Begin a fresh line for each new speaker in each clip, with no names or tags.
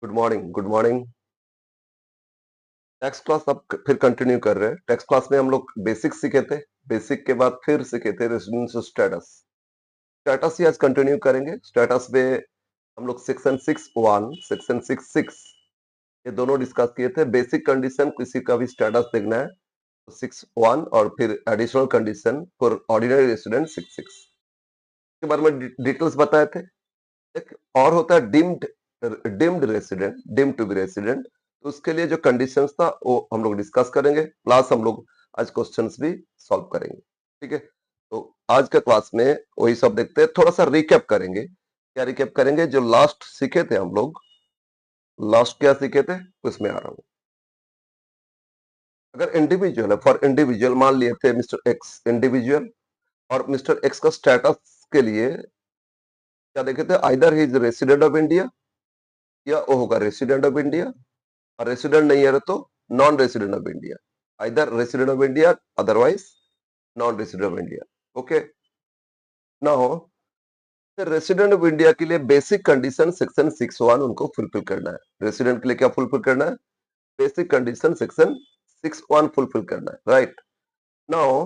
Good morning, good morning. Text class अब फिर continue कर रहे हैं। टेक्स्ट क्लास में हम लोग बेसिक सीखे थे। बेसिक के बाद फिर सीखे थे रेजिडेंस स्टेटस। स्टेटस ही आज कंटिन्यू करेंगे। स्टेटस में हम लोग सेक्शन 6(1), सेक्शन 6(6) ये दोनों डिस्कस किए थे। बेसिक कंडीशन किसी का भी स्टेटस देखना है तो 6(1) और फिर additional condition for ordinary resident 6(6) के बारे में डिटेल्स बताए थे। एक और होता है deemed deemed resident, deemed to be resident. तो उसके लिए जो कंडीशंस था वो हम लोग डिस्कस करेंगे, प्लस हम लोग आज क्वेश्चंस भी सॉल्व करेंगे। ठीक है, तो आज का क्लास में वही सब देखते हैं। थोड़ा सा रिकैप करेंगे। क्या रिकैप करेंगे? जो लास्ट सीखे थे हम लोग, लास्ट क्या सीखे थे उसमें आ रहा हूँ। अगर इंडिविजुअल है, फॉर इंडिविजुअल मान लिए थे मिस्टर एक्स इंडिविजुअल, और मिस्टर एक्स का स्टेटस के लिए क्या देखे थे? Either he is resident of India, या वो होगा रेसिडेंट ऑफ इंडिया, और रेसिडेंट नहीं है तो non resident of India. Either resident of India, otherwise non resident of India. Okay, now resident of India के लिए बेसिक कंडीशन सेक्शन 6(1) उनको फुलफिल करना है। रेसिडेंट के लिए क्या फुलफिल करना है? बेसिक कंडीशन सेक्शन 6(1) फुलफिल करना है। राइट नाउ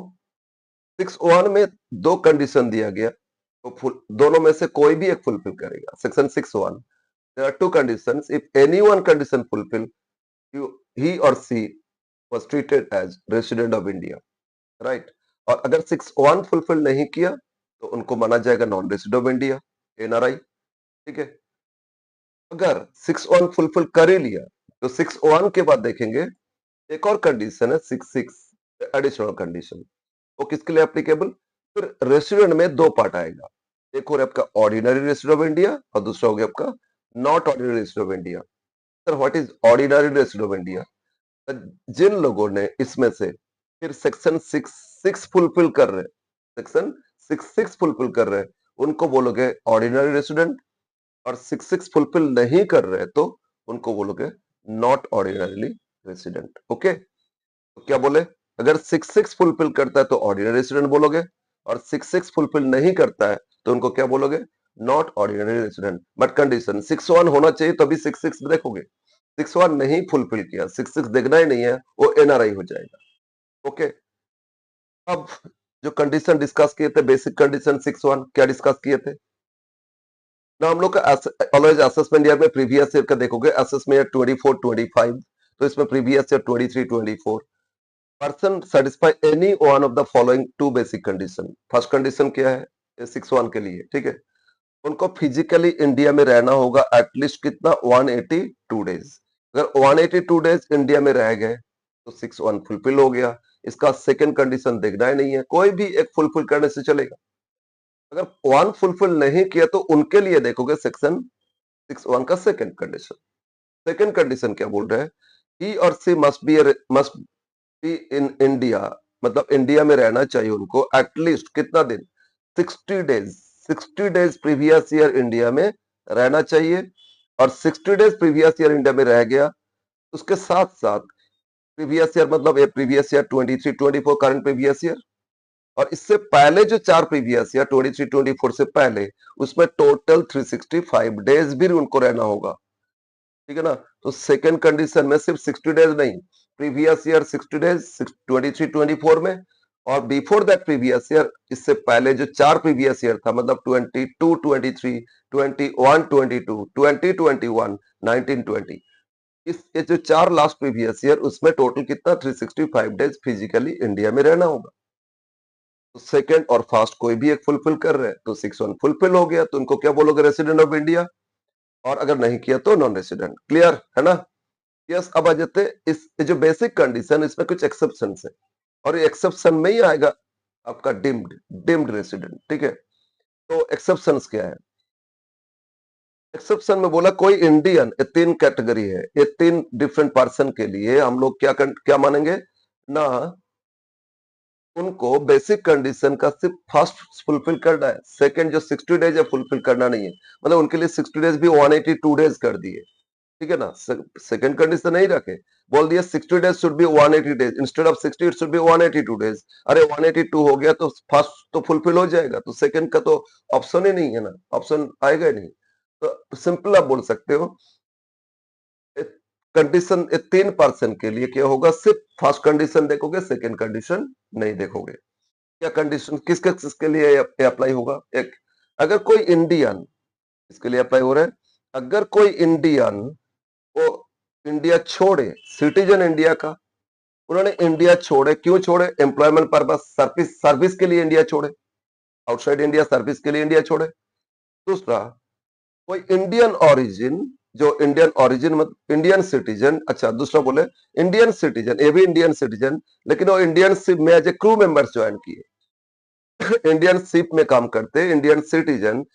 6(1) में दो कंडीशन दिया गया, तो दोनों में से कोई भी एक फुलफिल करेगा। Section 6(1), there are two conditions. If any one condition fulfill, he or she was treated as resident of India. Right, और अगर 6(1) फुलफिल नहीं किया तो उनको माना जाएगा non resident of India, NRI. ठीक है, अगर 6(1) फुलफिल कर ही लिया तो 6(1) के बाद देखेंगे एक और कंडीशन है 6(6), एडिशनल कंडीशन। वो किसके लिए एप्लीकेबल? फिर रेसिडेंट में दो पार्ट आएगा। एक और आपका ऑर्डिनरी रेसिडेंट ऑफ इंडिया और दूसरा हो गया आपका not ordinary resident of India. Sir what is ordinary resident of India? जिन लोगों ने इसमें से फिर सेक्शन 6(6) फुलफिल कर रहे, सेक्शन 6(6) फुलफिल कर रहे, उनको बोलोगे ऑर्डिनरी रेसिडेंट, और 6(6) फुलफिल नहीं कर रहे तो उनको बोलोगे नॉट ऑर्डिनरीली रेसिडेंट। ओके, तो क्या बोले? अगर 6(6) फुलफिल करता है तो ऑर्डिनरी रेसिडेंट बोलोगे, और 6(6) फुलफिल नहीं करता है तो उनको क्या बोलोगे? Not ordinary resident. But condition 6(1) होना चाहिए तभी 6(6) देखोगे। 6(1) नहीं फुलफिल किया, 6(6) देखना ही नहीं है, वो एनआरआई हो जाएगा। ओके, अब जो कंडीशन डिस्कस किए थे, बेसिक कंडीशन 6(1) क्या डिस्कस किए थे ना हम लोग का? ऑलवेज असेसमेंट ईयर में प्रीवियस ईयर का देखोगे, असेसमेंट ईयर 24-25, तो इसमें previous year 23-24। Person satisfy any one of the following two basic condition. First condition क्या है 6(1) के लिए? ठीक है, उनको फिजिकली इंडिया में रहना होगा एटलीस्ट कितना? 182 डेज। अगर 182 डेज इंडिया में रह गए तो 6(1) फुलफिल हो गया। इसका सेकंड कंडीशन देखना ही नहीं है, कोई भी एक फुलफिल करने से चलेगा। अगर 1 फुलफिल नहीं किया तो उनके लिए देखोगे सेक्शन 6(1) का सेकंड कंडीशन। सेकंड कंडीशन क्या बोल रहे हैं? ही और सी मस्ट बी इन इंडिया, मतलब इंडिया में रहना चाहिए उनको एटलीस्ट कितना दिन? 60 days. 60 days previous year India में रहना चाहिए, और 60 डेज प्रीवियस ईयर इंडिया में रह गया, उसके साथ साथ प्रीवियस ईयर मतलब ये previous year 23-24 current previous year, और इससे पहले जो 4 प्रीवियस ईयर 23-24 से पहले, उसमें टोटल 365 डेज भी उनको रहना होगा। ठीक है ना? तो सेकंड कंडीशन में सिर्फ 60 डेज नहीं, प्रीवियस ईयर 60 डेज 23-24 में, और बिफोर दैट प्रीवियस ईयर, इससे पहले जो 4 प्रीवियस ईयर था, मतलब 22-23, 21-22, 20-21, 19-20, इस ये जो 4 लास्ट प्रीवियस ईयर, उसमें टोटल कितना? 365 डेज फिजिकली इंडिया में रहना होगा। तो सेकंड और फर्स्ट कोई भी एक फुलफिल कर रहे हैं तो 6(1) फुलफिल हो गया, तो उनको क्या बोलोगे? रेसिडेंट ऑफ इंडिया, और अगर नहीं किया तो नॉन रेसिडेंट। क्लियर है ना? यस, अब आ जाते इस ये जो बेसिक कंडीशन, इसमें कुछ एक्सेप्शन है, और ये एक्सेप्शन में ही आएगा आपका डिम्ड डिम्ड रेसिडेंट। ठीक है, तो एक्सेप्शंस क्या है? एक्सेप्शन में बोला कोई इंडियन, ये 3 कैटेगरी है, ये 3 डिफरेंट पर्सन के लिए हम लोग क्या मानेंगे ना, उनको बेसिक कंडीशन का सिर्फ फर्स्ट फुलफिल करना है, सेकंड जो 60 डेज है फुलफिल करना नहीं है। मतलब उनके लिए 60 डेज भी 182 डेज कर दिए। ठीक है ना? सेकंड कंडीशन नहीं रखे, बोल दिया 60 days should be 180 days, instead of 60 it should be 182 days. अरे 182 हो गया तो फर्स्ट तो फुलफिल हो जाएगा, तो सेकंड का तो ऑप्शन ही नहीं है ना, ऑप्शन आएगा ही नहीं। तो सिंपल आप बोल सकते हो कंडीशन 3% के लिए क्या होगा, सिर्फ फर्स्ट कंडीशन देखोगे, सेकंड कंडीशन नहीं देखोगे। क्या कंडीशन किस किस के लिए अप्लाई होगा? एक, अगर कोई इंडियन, इसके लिए अप्लाई हो रहा है, अगर कोई इंडियन वो इंडिया छोड़े, सिटीजन इंडिया का, उन्होंने इंडिया छोड़े, क्यों छोड़े? एम्प्लॉयमेंट पर्पस, सर्विस सर्विस के लिए इंडिया छोड़े, आउटसाइड इंडिया सर्विस के लिए इंडिया छोड़े। दूसरा, कोई इंडियन ओरिजिन, जो इंडियन ओरिजिन मतलब इंडियन सिटीजन, अच्छा दूसरा बोले इंडियन सिटीजन, ये भी इंडियन सिटीजन, लेकिन वो इंडियन शिप में as a crew members join किए, इंडियन शिप में काम करते, इंडियन सिटीजन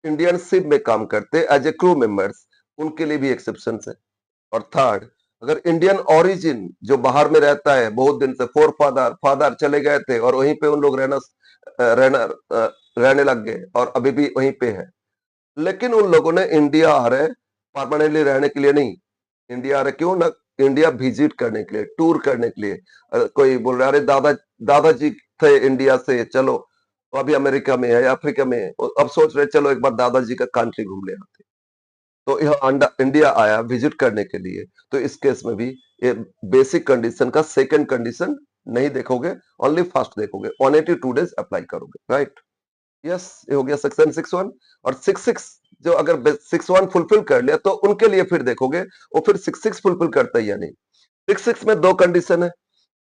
इंडियन शिप में काम करते एज ए क्रू मेंबर्स, उनके लिए भी एक्सेप्शन है। और थर्ड, अगर इंडियन ओरिजिन जो बाहर में रहता है बहुत दिन से, फोर फादर फादर चले गए थे और वहीं पे उन लोग रहने लग गए और अभी भी वहीं पे है, लेकिन उन लोगों ने इंडिया आ रहे परमानेंटली रहने के लिए नहीं, इंडिया आ रहे क्यों ना, इंडिया विजिट करने के लिए, टूर करने के लिए। कोई बोल रहा है अरे दादाजी थे इंडिया से, चलो वो अभी अमेरिका में है, अफ्रीका में है, अब सोच रहे चलो एक बार दादाजी का कंट्री घूम ले आते, तो यह इंडिया आया विजिट करने के लिए, तो इस केस में भी ये बेसिक कंडीशन का सेकंड कंडीशन नहीं देखोगे, ओनली फर्स्ट देखोगे, 182 डेज अप्लाई करोगे, राइट? यस, ये हो गया सेक्शन 61। और 66, जो अगर 61 फुलफिल कर लिया तो उनके लिए फिर देखोगे वो फिर 66 फुलफिल करता है या नहीं। 66 में दो कंडीशन है,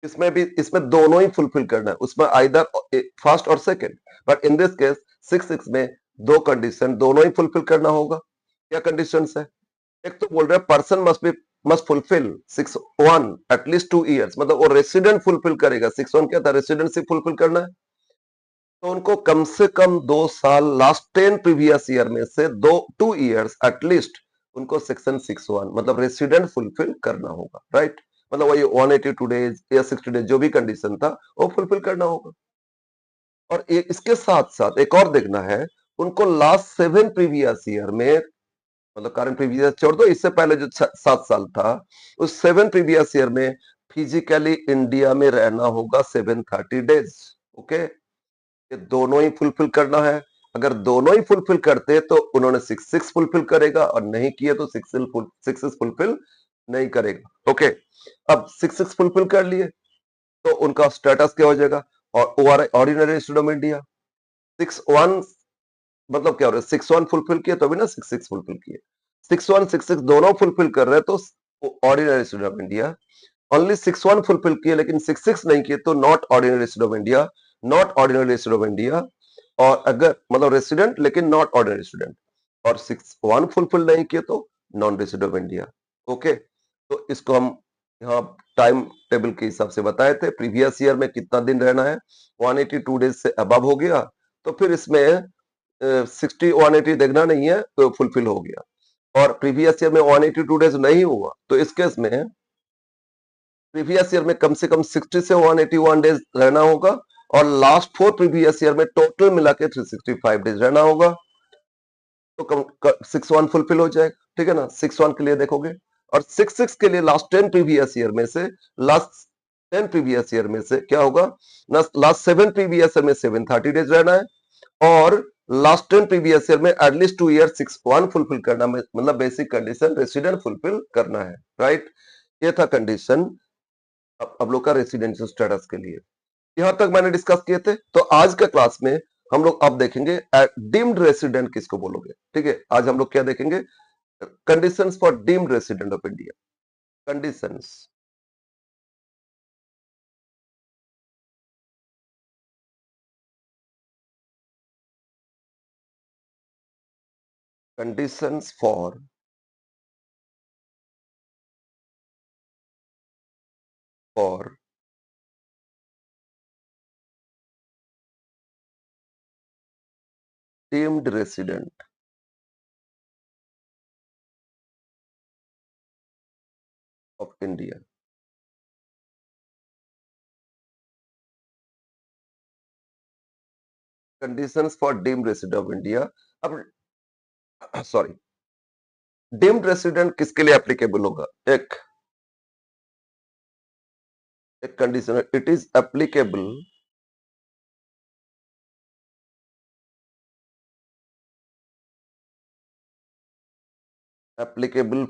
इसमें दोनों ही फुलफिल करना है, उसमें आइदर फर्स्ट और second, but in this case 66 में दो कंडीशन दोनों ही फुलफिल करना होगा। क्या कंडीशन है? एक तो बोल रहे हैं person must fulfil 61 at least 2 years, मतलब वो रेसिडेंट फुलफिल करेगा, 61 क्या था, रेसिडेंसी फुलफिल करना है, तो उनको कम से कम 2 साल लास्ट 10 प्रीवियस ईयर में से 2 इयर्स एटलीस्ट उनको सेक्शन 61 मतलब रेसिडेंट फुलफिल करना होगा, राइट? मतलब वही 182 डेज या 60 डेज जो भी कंडीशन था वो फुलफिल करना होगा। और इसके साथ साथ एक और देखना है, उनको लास्ट 7 प्रीवियस ईयर में, मतलब करंट प्रीवियस छोड़ दो, इससे पहले जो 7 साल था, उस 7 प्रीवियस ईयर में फिजिकली इंडिया में रहना होगा 730 डेज। ओके, ये दोनों ही फुलफिल करना है। अगर दोनों ही फुलफिल करते तो उन्होंने 66 फुलफिल करेगा, और नहीं किए तो 66 फुलफिल नहीं करेगा। ओके, अब 66 फुलफिल कर लिए तो उनका स्टेटस क्या हो जाएगा, और ऑर्डिनरी स्टूडेंट ऑफ इंडिया। 61 मतलब क्या हो रहा है, 61 फुलफिल किए तो भी ना 66 फुलफिल किए, 61 66 दोनों फुलफिल कर रहे हैं तो ordinary student of India. Only 61 fulfil किए लेकिन 66 नहीं किए तो not ordinary student of India, not ordinary student of India. और अगर मतलब रेसिडेंट लेकिन नॉट ऑर्डिनरी स्टूडेंट, और 61 फुलफिल नहीं किए तो non resident of India. Okay, तो इसको हम यहाँ टाइम टेबल के हिसाब से बताए थे, प्रीवियस ईयर में कितना दिन रहना है, 182 डेज से अबव हो गया तो फिर इसमें 60 180 देखना नहीं है तो फुलफिल हो गया, और प्रीवियस ईयर में 182 डेज नहीं हुआ तो इस केस में प्रीवियस ईयर में कम से कम 60 से 181 डेज रहना होगा, और लास्ट 4 प्रीवियस ईयर में टोटल मिला के 365 डेज रहना होगा, तो 61 फुलफिल हो जाएगा। ठीक है ना, 61 के लिए देखोगे, और 66 के लिए लास्ट 10 प्रीवियस ईयर में से, लास्ट 10 प्रीवियस ईयर में से क्या होगा, लास्ट 7 प्रीवियस ईयर में 730 डेज रहना है, और लास्ट 10 प्रीवियस ईयर में एटलीस्ट 2 ईयर 61 फुलफिल करना, मतलब बेसिक कंडीशन रेसिडेंट फुलफिल करना है, राइट? ये था कंडीशन अब लोग का रेसिडेंशियल स्टेटस के लिए। यहां तक मैंने डिस्कस किए थे, तो आज के क्लास में हम लोग अब देखेंगे डीम्ड रेसिडेंट किसको बोलोगे। ठीक है, आज हम लोग क्या देखेंगे, conditions for deemed resident of India. Conditions, conditions for deemed resident of India. Conditions for deemed resident of India. अब सॉरी, डीम्ड रेसिडेंट किसके लिए एप्लीकेबल होगा, एक एक condition, it is applicable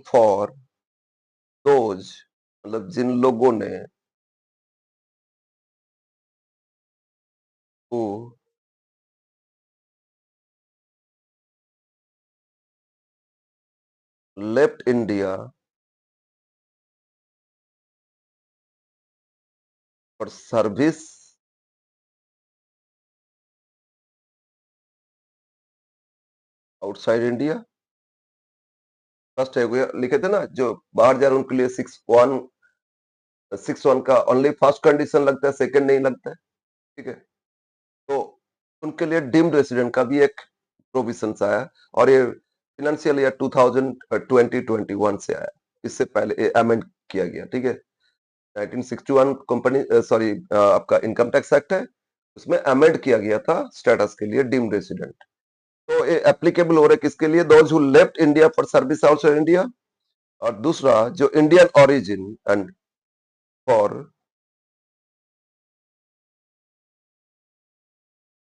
for those मतलब जिन लोगों ने who left India for service outside India. First है वो लिखे थे ना जो बाहर जा रहे हैं उनके लिए 6-1 का ओनली फर्स्ट कंडीशन लगता है, सेकंड नहीं लगता है। ठीक है, तो उनके लिए डीम्ड रेसिडेंट का भी एक प्रोविजन आया और ये फाइनेंशियल ईयर 2020-21 से आया। इससे पहले अमेंड किया गया। ठीक है, 1961 कंपनी सॉरी आपका इनकम टैक्स एक्ट है, उसमें अमेंड किया गया था स्टेटस के लिए डीम्ड रेसिडेंट। तो ये एप्लीकेबल हो रहा है किसके लिए? Those who left India for service outside India, और दूसरा जो Indian origin and for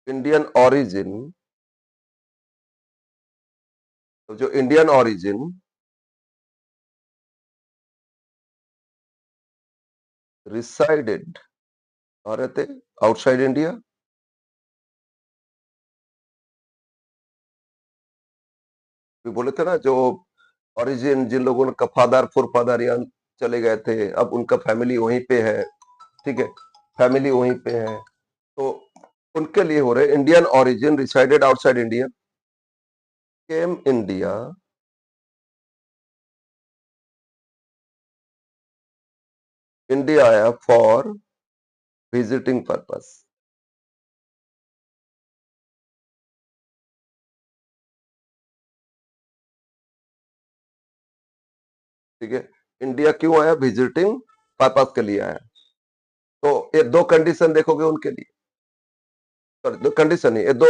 Indian origin, तो जो इंडियन ओरिजिन रिसाइडेड कहाँ रहते? Outside India. भी बोले थे ना जो ओरिजिन जिन लोगों ने फादर फोर फादर यहाँ चले गए थे, अब उनका फैमिली वहीं पे है। ठीक है, फैमिली वहीं पे है, तो उनके लिए हो रहे Indian origin resided outside India, came India India आया फॉर विजिटिंग पर्पस। ठीक है, इंडिया क्यों आया? विजिटिंग पर्पस के लिए आया। तो ये दो कंडीशन देखोगे उनके लिए, सॉरी दो कंडीशन नहीं, ये दो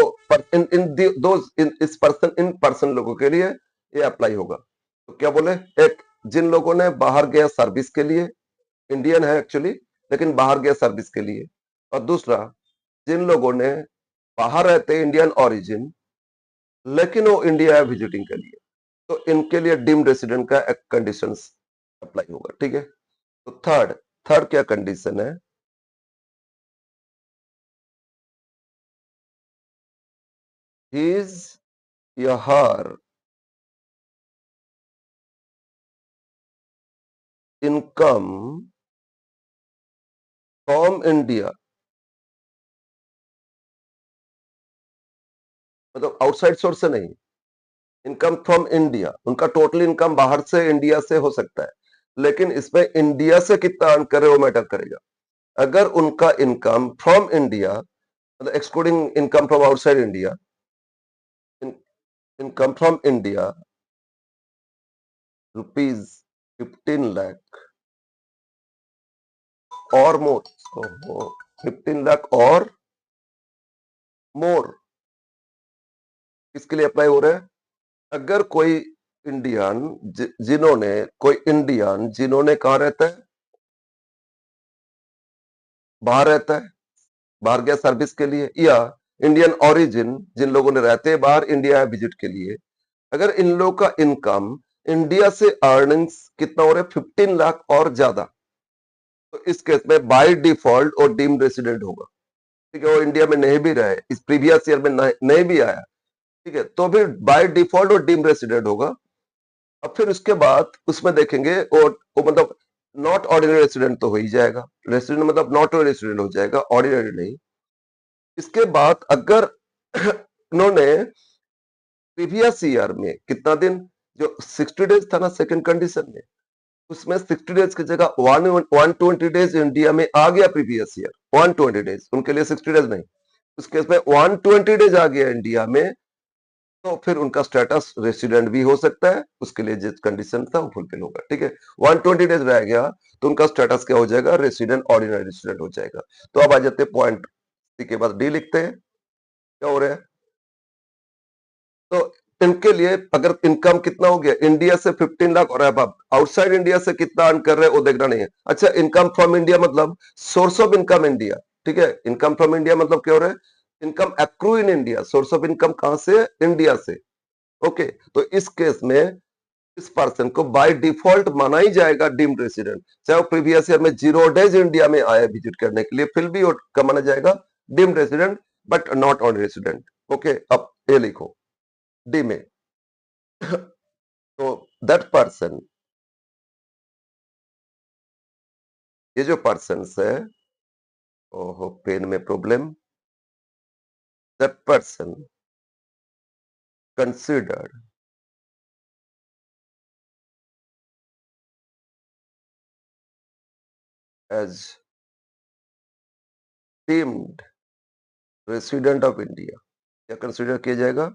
इन इन दो इस पर्सन इन पर्सन लोगों के लिए ये अप्लाई होगा। तो क्या बोले? एक जिन लोगों ने बाहर गया सर्विस के लिए, इंडियन है एक्चुअली लेकिन बाहर गया सर्विस के लिए, और दूसरा जिन लोगों ने बाहर रहते इंडियन ओरिजिन लेकिन वो इंडिया है विजिटिंग के लिए, तो इनके लिए डीम्ड रेसिडेंट का एक कंडीशन अप्लाई होगा। ठीक है, तो थर्ड थर्ड क्या कंडीशन है? हिज या हर इनकम फ्रॉम इंडिया, मतलब आउटसाइड सोर्स से नहीं, इनकम फ्रॉम इंडिया। उनका टोटल इनकम बाहर से इंडिया से हो सकता है, लेकिन इसमें इंडिया से कितना अर्न करे वो मैटर करेगा। अगर उनका इनकम फ्रॉम इंडिया मतलब excluding income from outside India, income from India rupees 15 lakh और मोर, 15 लाख और मोर किसके लिए अप्लाई हो रहा है? अगर कोई इंडियन जिन्होंने कोई इंडियन जिन्होंने कहा रहता है बाहर रहता है, बाहर गया सर्विस के लिए, या इंडियन ओरिजिन जिन लोगों ने रहते हैं बाहर इंडिया विजिट के लिए, अगर इन लोगों का इनकम इंडिया से अर्निंग्स कितना हो रहा है? 15 लाख और ज्यादा, तो इस केस में बाय डिफॉल्ट और डीम्ड रेसिडेंट होगा। ठीक है, वो इंडिया में नहीं भी रहे, इस प्रीवियस ईयर में नहीं भी आया, ठीक है, तो भी बाय डिफॉल्ट और डीम्ड रेसिडेंट होगा। अब फिर उसके बाद उसमें देखेंगे और वो मतलब नॉट ऑर्डिनरी रेसिडेंट तो हो ही जाएगा, रेसिडेंट मतलब नॉट रेसिडेंट हो जाएगा, ऑर्डिनरी नहीं। इसके बाद अगर उन्होंने प्रीवियस ईयर में कितना दिन, जो 60 डेज था ना सेकंड कंडीशन में, उसमें 60 डेज की जगह 120 डेज इंडिया में आ गया प्रीवियस ईयर, 120 डेज, उनके लिए 60 डेज नहीं, उस केस में 120 डेज आ गया इंडिया में, तो फिर उनका स्टेटस रेसिडेंट भी हो सकता है, उसके लिए जिस कंडीशन था वो फुलफिल होगा। ठीक है, 120 डेज रह गया तो उनका स्टेटस क्या हो जाएगा? रेसिडेंट, ऑर्डिनरी रेसिडेंट हो जाएगा। तो अब आ जाते हैं पॉइंट सी के बाद डी लिखते हैं, क्या हो रहा है? तो इनके लिए अगर इनकम कितना हो गया इंडिया से 15 लाख और अब आउटसाइड इंडिया से कितना अर्न कर रहे हैं वो देखना नहीं है। अच्छा, इनकम फ्रॉम इंडिया मतलब सोर्स ऑफ इनकम इंडिया। ठीक है, इनकम फ्रॉम इंडिया मतलब क्या हो रहा है? Income accrue in India, source of income कहां से? इंडिया से। ओके, तो इस केस में इस पर्सन को बाय डिफॉल्ट माना ही जाएगा डीम्ड रेसिडेंट, चाहे वो प्रीवियस ईयर में 0 डेज इंडिया में आया विजिट करने के लिए, फिर भी वो कब माना जाएगा, deemed resident, but not on resident. Okay, अब ये लिखो डी में। तो दैट पर्सन, ये जो पर्सन है, ओहो पेन में problem, that person considered as deemed resident of India, क्या कंसिडर किया जाएगा,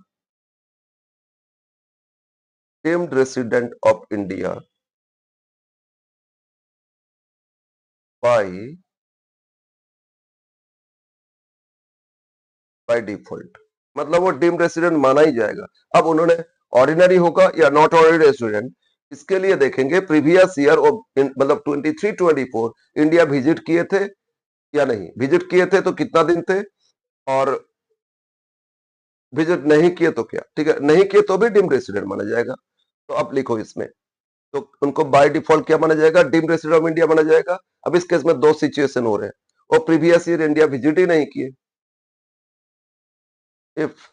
deemed resident of India by default, मतलब वो डीम्ड रेसिडेंट माना ही जाएगा। अब उन्होंने ऑर्डिनरी होगा या नॉट ऑर्डिनरी रेसिडेंट, इसके लिए देखेंगे प्रीवियस ईयर मतलब 23-24 इंडिया विजिट किए थे या नहीं, विजिट किए थे तो कितना दिन थे, और विजिट नहीं किए तो क्या, ठीक है, नहीं किए तो भी डीम्ड रेसिडेंट माना जाएगा। तो अब लिखो इसमें, तो उनको बाय डिफॉल्ट क्या माना जाएगा, डीम्ड रेसिडेंट ऑफ इंडिया माना जाएगा। अब इस केस में दो सिचुएशन हो रहे हैं, वो प्रीवियस ईयर इंडिया विजिट ही नहीं किए, if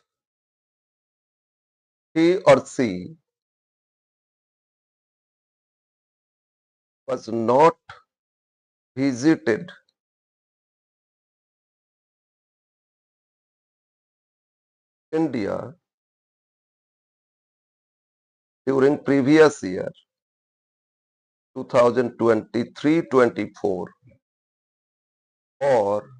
he or she was not visited India during previous year 2023-24 और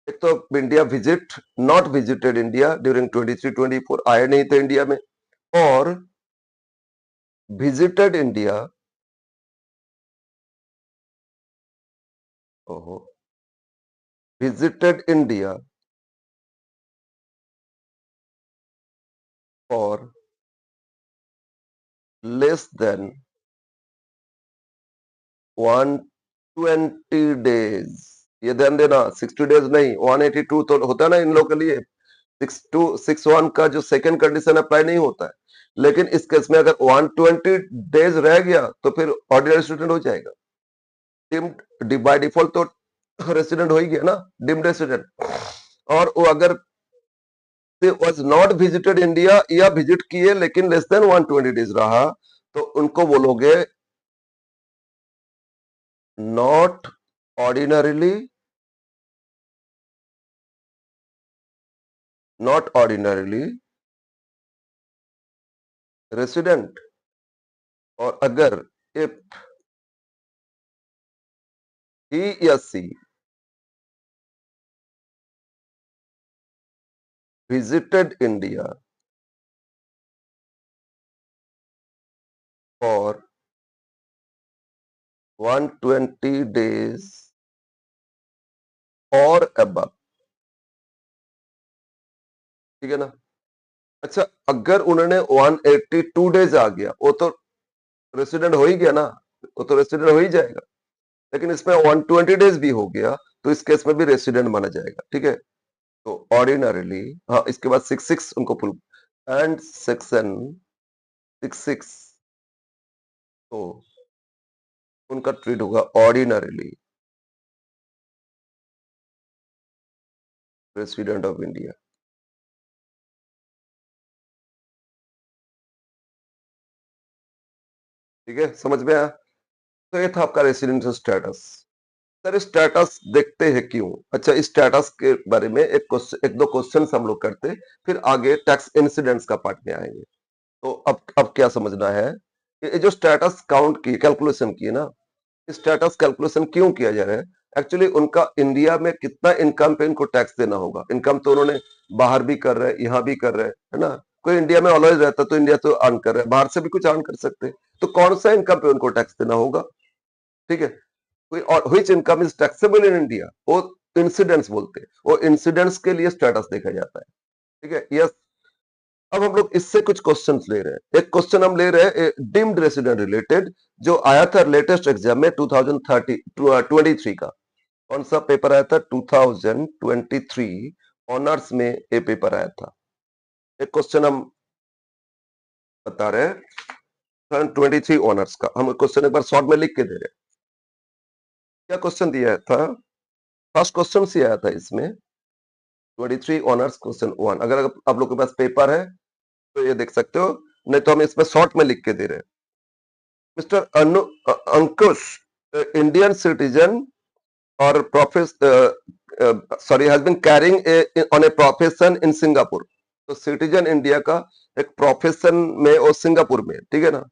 एक तो India visit, not visited India during 23-24, आए नहीं थे इंडिया में, और विजिटेड इंडिया, ओहो, visited India for less than 120 days, ये ध्यान देना, 60 डेज नहीं, 182 तो होता है ना इन लोगों के लिए, 6261 का जो सेकंड कंडीशन अप्लाई नहीं होता है, लेकिन इस केस में अगर 120 डेज रह गया तो फिर ऑर्डिनरी स्टूडेंट हो जाएगा, डिम्ड बाय डिफॉल्ट तो रेसिडेंट हो ही गया ना, डिम्ड रेसिडेंट। और वो अगर वाज नॉट विजिटेड इंडिया या विजिट किए लेकिन लेस देन 120 डेज रहा, तो उनको बोलोगे not ordinarily, not ordinarily resident. और अगर इफ ही या सी visited India for 120 days or above, ठीक है ना। अच्छा, अगर उन्होंने 182 डेज आ गया, वो तो रेसिडेंट हो ही गया ना, वो तो रेसिडेंट हो ही जाएगा, लेकिन इसमें 120 डेज भी हो गया तो इस केस में भी रेसिडेंट माना जाएगा, ठीक है। तो ऑर्डिनरीली, हाँ, इसके बाद 66 उनको फुल एंड सेक्शन 66, तो उनका ट्रीट होगा ऑर्डिनरीली रेसिडेंट ऑफ इंडिया, ठीक है, समझ में आया। तो ये था आपका रेसिडेंशियल स्टेटस। सर स्टेटस देखते हैं क्यों, अच्छा इस स्टेटस के बारे में एक दो क्वेश्चन हम लोग करते, फिर आगे टैक्स इंसिडेंट्स का पार्ट में आएंगे। तो अब क्या समझना है, ये जो स्टेटस काउंट की कैलकुलेशन की है ना, स्टेटस कैलकुलेशन क्यों किया जा रहा है, एक्चुअली उनका इंडिया में कितना इनकम पे इनको टैक्स देना होगा, इनकम तो उन्होंने बाहर भी कर रहे हैं, यहाँ भी कर रहे हैं, है ना। कोई इंडिया में ऑलवेज रहता तो इंडिया तो अर्न कर रहे हैं, बाहर से भी कुछ अर्न कर सकते हैं, तो कौन सा इनकम पे उनको टैक्स देना होगा, ठीक है। कोई और which income is taxable in India, वो इंसिडेंट्स बोलते हैं, वो इंसिडेंट्स के लिए स्टेटस देखा जाता है, ठीक है, यस। अब हम लोग इससे कुछ क्वेश्चंस ले रहे हैं, एक क्वेश्चन हम ले रहे हैं डीम्ड रेसिडेंट रिलेटेड, जो आया था लेटेस्ट एग्जाम में 2023 का। कौन सा पेपर आया था, 2023 ऑनर्स में ये पेपर आया था। एक क्वेश्चन हम बता रहे हैं 23 ऑनर्स का। हम क्वेश्चन एक बार शॉर्ट में लिख के दे रहे हैं। क्या क्वेश्चन दिया था? फर्स्ट क्वेश्चन से आया था इसमें 23 ऑनर्स क्वेश्चन 1। अगर आप लोग के पास पेपर है तो ये देख सकते हो, नहीं तो हम इसमें शॉर्ट में लिख के दे रहे हैं। मिस्टर अंकुश, इंडियन सिटीजन और has been carrying on a profession in Singapore. तो सिटीजन इंडिया का एक प्रोफेशन में और सिंगापुर में, ठीक है ना,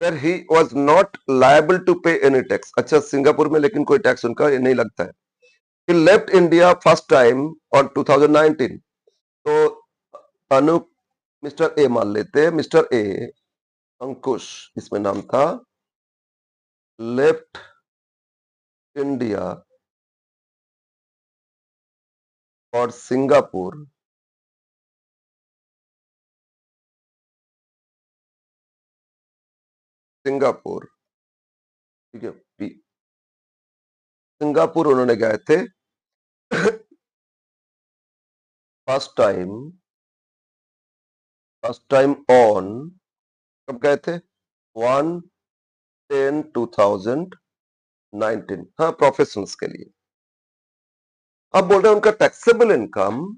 where he was not liable to pay any tax। अच्छा, सिंगापुर में लेकिन कोई टैक्स उनका ये नहीं लगता है। He left India first time on 2019। तो अनु मिस्टर ए मान लेते हैं, मिस्टर ए अंकुश इसमें नाम था, लेफ्ट इंडिया और सिंगापुर सिंगापुर ठीक है, सिंगापुर उन्होंने गए थे फर्स्ट टाइम ऑन, कब गए थे? 1/10/2019। हाँ, प्रोफेशनल्स के लिए। अब बोल रहे हैं उनका taxable income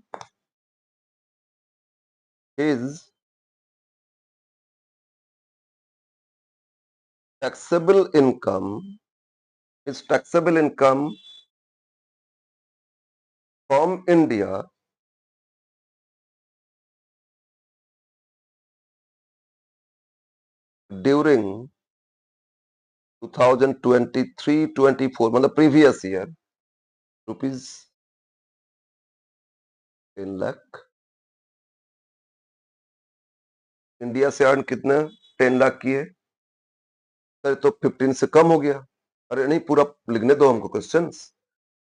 is taxable income from India during 2023-24, मतलब previous year, rupees 10 lakh. India से अर्न कितना? 10 लाख किए। अरे तो 15 से कम हो गया। अरे नहीं, पूरा लिखने दो हमको question.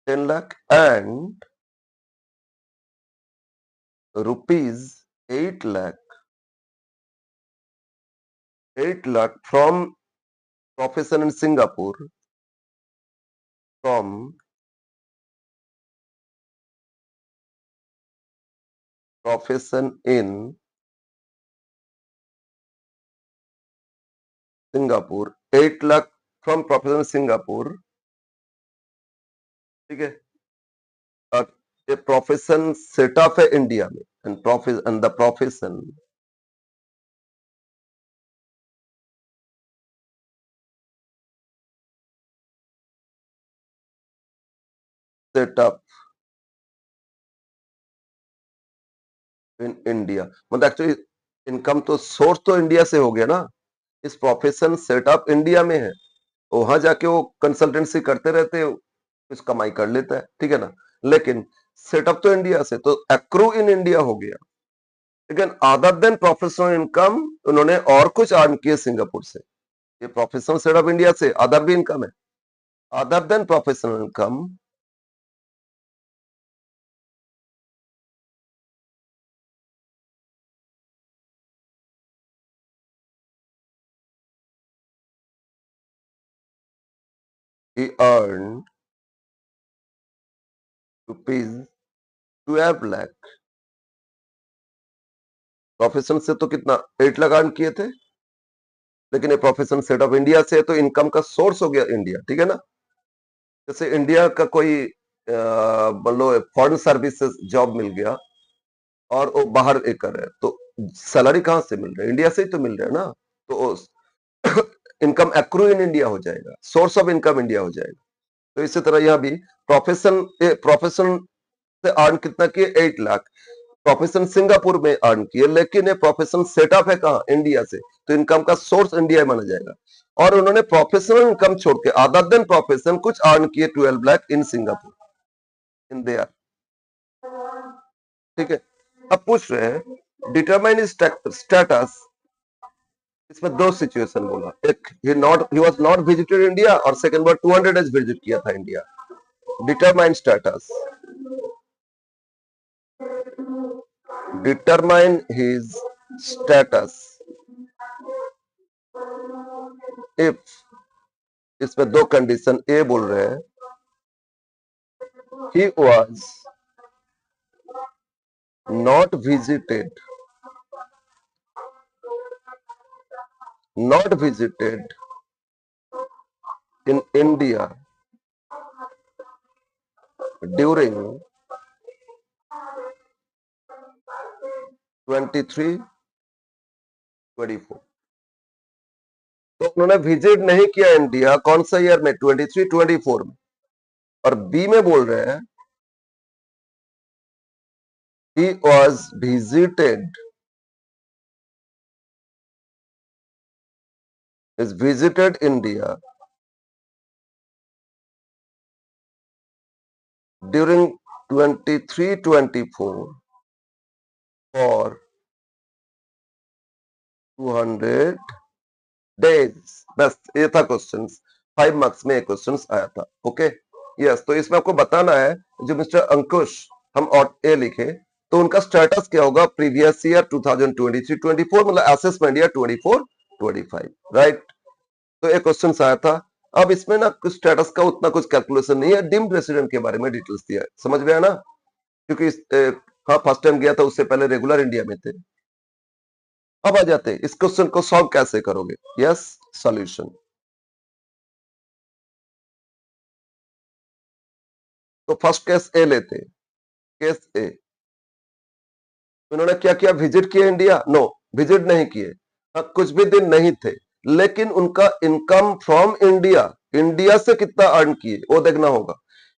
10 lakh and rupees 8 lakh 8 lakh from profession in Singapore, from profession in Singapore, 8 lakh from profession Singapore, ठीक है। ये प्रोफेशन सेटअप है इंडिया में, and the profession setup in India, मतलब एक्चुअली इनकम तो सोर्स तो इंडिया से हो गया ना। इस प्रोफेशन सेटअप इंडिया में है, वहां जाके वो कंसल्टेंसी करते रहते हैं, कुछ कमाई कर लेता है, ठीक है ना। लेकिन सेटअप तो इंडिया से, तो एक्रू इन इंडिया हो गया। लेकिन अदर देन प्रोफेशनल इनकम उन्होंने और कुछ अर्न किए सिंगापुर से। ये प्रोफेशनल सेटअप इंडिया से अदर भी इनकम है। Other than professional income he earned rupees 12 lakh. Profession से तो कितना? 8 लाख अर्न किए थे। लेकिन ये प्रोफेशन सेटअप इंडिया से है, तो इनकम का सोर्स हो गया इंडिया, ठीक है ना। जैसे इंडिया का कोई मान लो फॉरेन सर्विसेज जॉब मिल गया और वो बाहर एक कर रहे हैं, तो सैलरी कहां से मिल रहा है? इंडिया से ही तो मिल रहा है ना। तो इनकम एक्रू इन इंडिया हो जाएगा, सोर्स ऑफ इनकम इंडिया हो जाएगा। तो इसी तरह यहां भी प्रोफेशन से अर्न कितना किए? 8 लाख। प्रोफेशन सिंगापुर में अर्न किए, लेकिन ये प्रोफेशन सेटअप है कहां? इंडिया से, तो इनकम का सोर्स इंडिया माना जाएगा। और उन्होंने प्रोफेशनल इनकम छोड़ के अदर देन प्रोफेशन कुछ अर्न किए 12 lakh in Singapore, in their, ठीक है। अब पूछ रहे हैं डिटरमाइन स्टेटस। इसमें दो सिचुएशन बोला, एक he was not visited India, और सेकंड बार 200 डेज विजिट किया था India. Determine status, determine his status if, इसमें दो कंडीशन। ए बोल रहे हैं he was not visited not visited in India during 23-24। तो उन्होंने विजिट नहीं किया इंडिया कौन सा ईयर में, 23-24 में। और बी में बोल रहे हैं he was visited India during 23-24 for 200 days. बस ये था क्वेश्चन, 5 मार्क्स में क्वेश्चन आया था। ओके यस, तो इसमें आपको बताना है जो मिस्टर अंकुश हम और ए लिखे तो उनका स्टेटस क्या होगा प्रीवियस ईयर 2023-24 मतलब असेसमेंट ईयर 24-25, राइट। तो एक क्वेश्चन आया था। अब इसमें ना कुछ स्टेटस का उतना कुछ कैलकुलेशन नहीं है, डिम्ड रेसिडेंट के बारे में डिटेल्स दिया है, समझ में आया ना। क्योंकि हाँ फर्स्ट टाइम गया था, उससे पहले रेगुलर इंडिया में थे। अब आ जाते हैं इस क्वेश्चन को सॉल्व कैसे करोगे। Yes solution. तो फर्स्ट केस ए लेते, केस ए। उन्होंने क्या किया, विजिट किए इंडिया? नो, विजिट नहीं किए। हाँ, कुछ भी दिन नहीं थे, लेकिन उनका इनकम फ्रॉम इंडिया, इंडिया से कितना अर्न किए वो देखना होगा।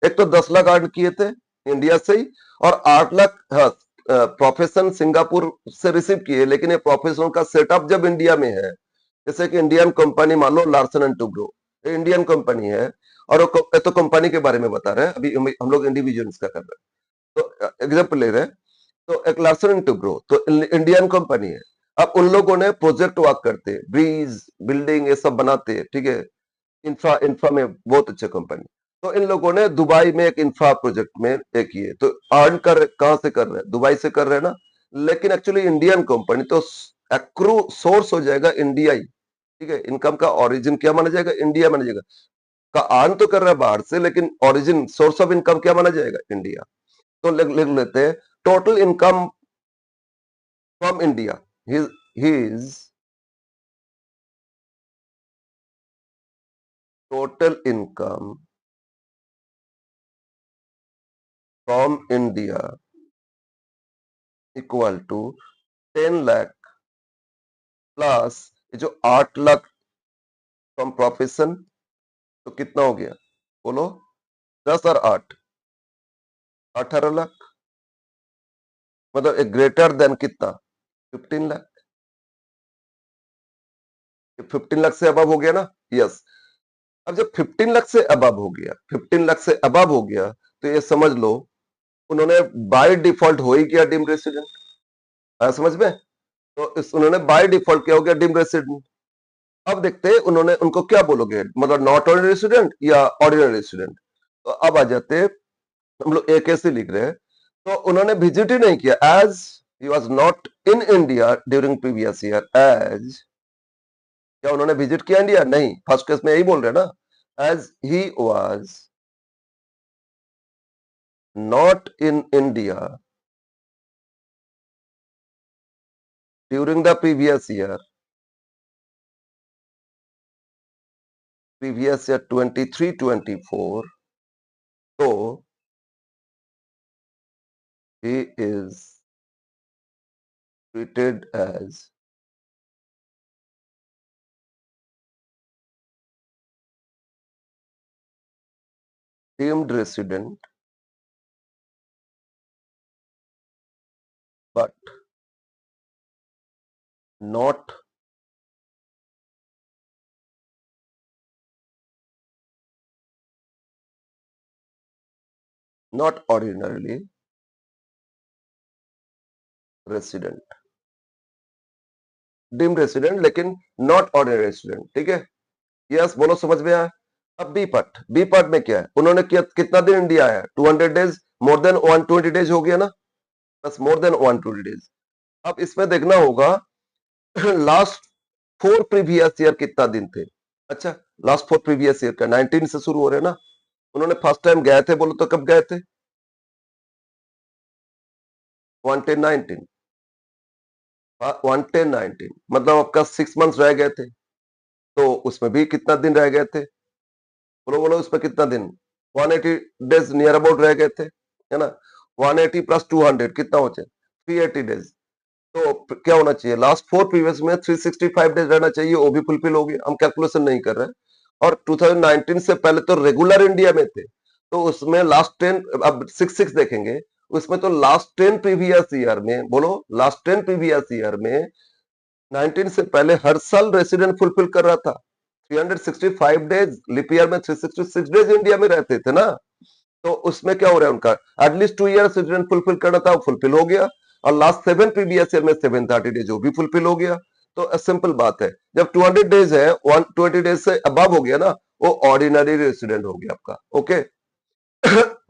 एक तो 10 लाख अर्न किए थे इंडिया से ही, और 8 लाख हाँ प्रोफेशन सिंगापुर से रिसीव किए, लेकिन ये प्रोफेशन का सेटअप जब इंडिया में है, जैसे कि इंडियन कंपनी मान लो Larsen and Toubro, Indian company है, और वो तो कंपनी के बारे में बता रहे हैं, अभी हम लोग इंडिविजुअल्स का कर रहे हैं। तो एग्जाम्पल ले रहे हैं, तो एक लार्सन एंड टुब्रो तो इंडियन कंपनी है। अब उन लोगों ने प्रोजेक्ट वर्क करते हैं, ब्रिज बिल्डिंग ये सब बनाते हैं, ठीक है, इंफ्रा इंफ्रा में बहुत अच्छे कंपनी। तो इन लोगों ने दुबई में एक इंफ्रा प्रोजेक्ट में एक किए, तो अर्न कर कहां से कर रहे हैं, दुबई से कर रहे हैं ना। लेकिन एक्चुअली इंडियन कंपनी तो एक्रू सोर्स हो जाएगा इंडिया ही, ठीक है, इनकम का ओरिजिन क्या माना जाएगा, इंडिया माना जाएगा। का अर्न तो कर रहा है बाहर से, लेकिन ओरिजिन सोर्स ऑफ इनकम क्या माना जाएगा, इंडिया। तो लिख लेते हैं total income from India, his total income from India equal to 10 lakh plus ये जो 8 लाख फ्रॉम प्रोफेशन, तो कितना हो गया बोलो, 10 और 8 18 लाख, मतलब एक ग्रेटर देन कितना 15 लाख। 15 लाख से अबव हो गया ना, यस। अब जब 15 लाख से अबव हो गया, 15 लाख से अबव हो गया, तो ये समझ लो उन्होंने बाय डिफॉल्ट हो ही गया डिम रेसिडेंट, समझ में। तो उन्होंने बाय डिफॉल्ट क्या हो गया, डिम रेसिडेंट। अब देखते हैं उन्होंने उनको क्या बोलोगे, मतलब नॉट ऑर्डिनरी रेसिडेंट या ऑर्डिनरी रेसिडेंट। तो अब आ जाते हैं, हम लोग एक ऐसे लिख रहे हैं, तो उन्होंने विजिट ही नहीं किया, as he was not in India during previous year, as क्या उन्होंने विजिट किया इंडिया, नहीं, फर्स्ट केस में यही बोल रहे हैं ना, as he was not in India during the previous year 23-24, तो he is treated as deemed resident but not ordinarily resident, deemed resident लेकिन नॉट ऑर्डिनरी रेसिडेंट, ठीक है। यस बोलो, समझ में आया। अब बी पार्ट में क्या है, उन्होंने किया कितना दिन इंडिया है, 200 डेज, मोर देन 120 डेज हो गया ना, बस मोर देन 120 डेज। अब इसमें देखना होगा लास्ट 4 प्रीवियस ईयर कितना दिन थे। अच्छा, लास्ट 4 प्रीवियस ईयर का 19 से शुरू हो रहे ना, उन्होंने फर्स्ट टाइम गए थे बोलो तो कब गए थे, 110-19, 110-19 मतलब आपका 6 मंथ्स रह गए थे, तो उसमें भी कितना दिन रह गए थे? बोलो बोलो, उसमें कितना दिन? 180 डेज नियर अबाउट रह गए थे, है ना? 180 प्लस 200 कितना हो जाए? 380 डेज। तो क्या होना चाहिए? लास्ट 4 प्रीवियस में 365 डेज रहना चाहिए, वो भी फुलफिल हो गया। हम कैलकुलेशन नहीं कर रहे हैं। और 2019 से पहले तो रेगुलर इंडिया में थे, तो उसमें लास्ट 10, अब 6 देखेंगे, उसमें तो लास्ट 10 प्रीवियस ईयर में, बोलो लास्ट 10 प्रीवियस ईयर में 19 से पहले हर साल रेसिडेंट फुलफिल कर रहा था। 365 डेज, लिप ईयर में 366 डेज इंडिया में रहते थे ना। तो उसमें क्या हो रहा है, उनका एटलीस्ट 2 ईयर रेसिडेंट फुलफिल करना था, वो फुलफिल हो गया। और लास्ट 7 प्रीवियस ईयर में 730 डेज वो भी फुलफिल हो गया। तो सिंपल बात है, जब 200 डेज है, 120 डेज से अबव हो गया ना, वो ऑर्डिनरी रेसिडेंट हो गया आपका। Okay.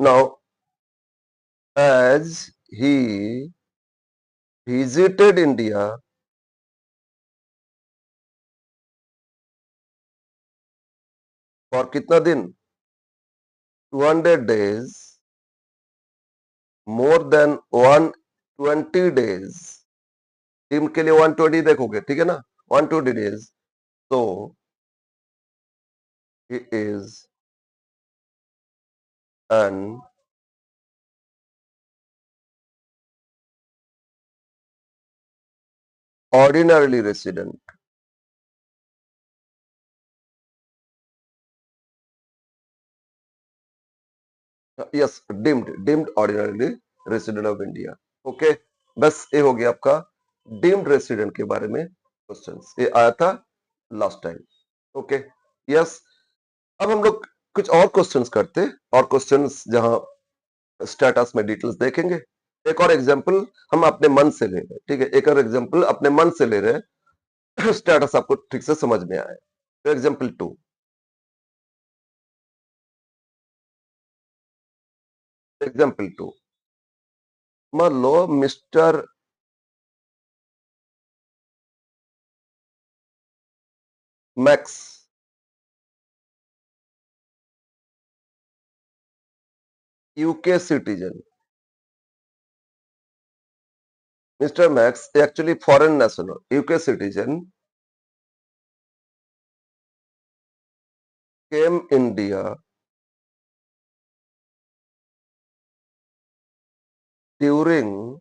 Now as he visited India for कितना दिन? 200 डेज, मोर देन 120 डेज। टीम के लिए 120 देखोगे, ठीक है ना? 120 डेज। तो he is an ordinarily resident. Yes, deemed ordinarily resident of India. Okay, बस ये हो गया आपका डीम्ड रेसिडेंट के बारे में क्वेश्चंस। ये आया था लास्ट टाइम। Okay, yes. अब हम लोग कुछ और क्वेश्चंस करते, और क्वेश्चंस जहां स्टेटस में डिटेल्स देखेंगे। एक और एग्जांपल हम अपने मन से ले रहे हैं, ठीक है? एक और एग्जांपल अपने मन से ले रहे हैं, स्टेटस आपको ठीक से समझ में आए। तो एग्जांपल 2, एग्जांपल 2, मान लो mister Max UK citizen. Mr. Max, actually foreign national, UK citizen, came India during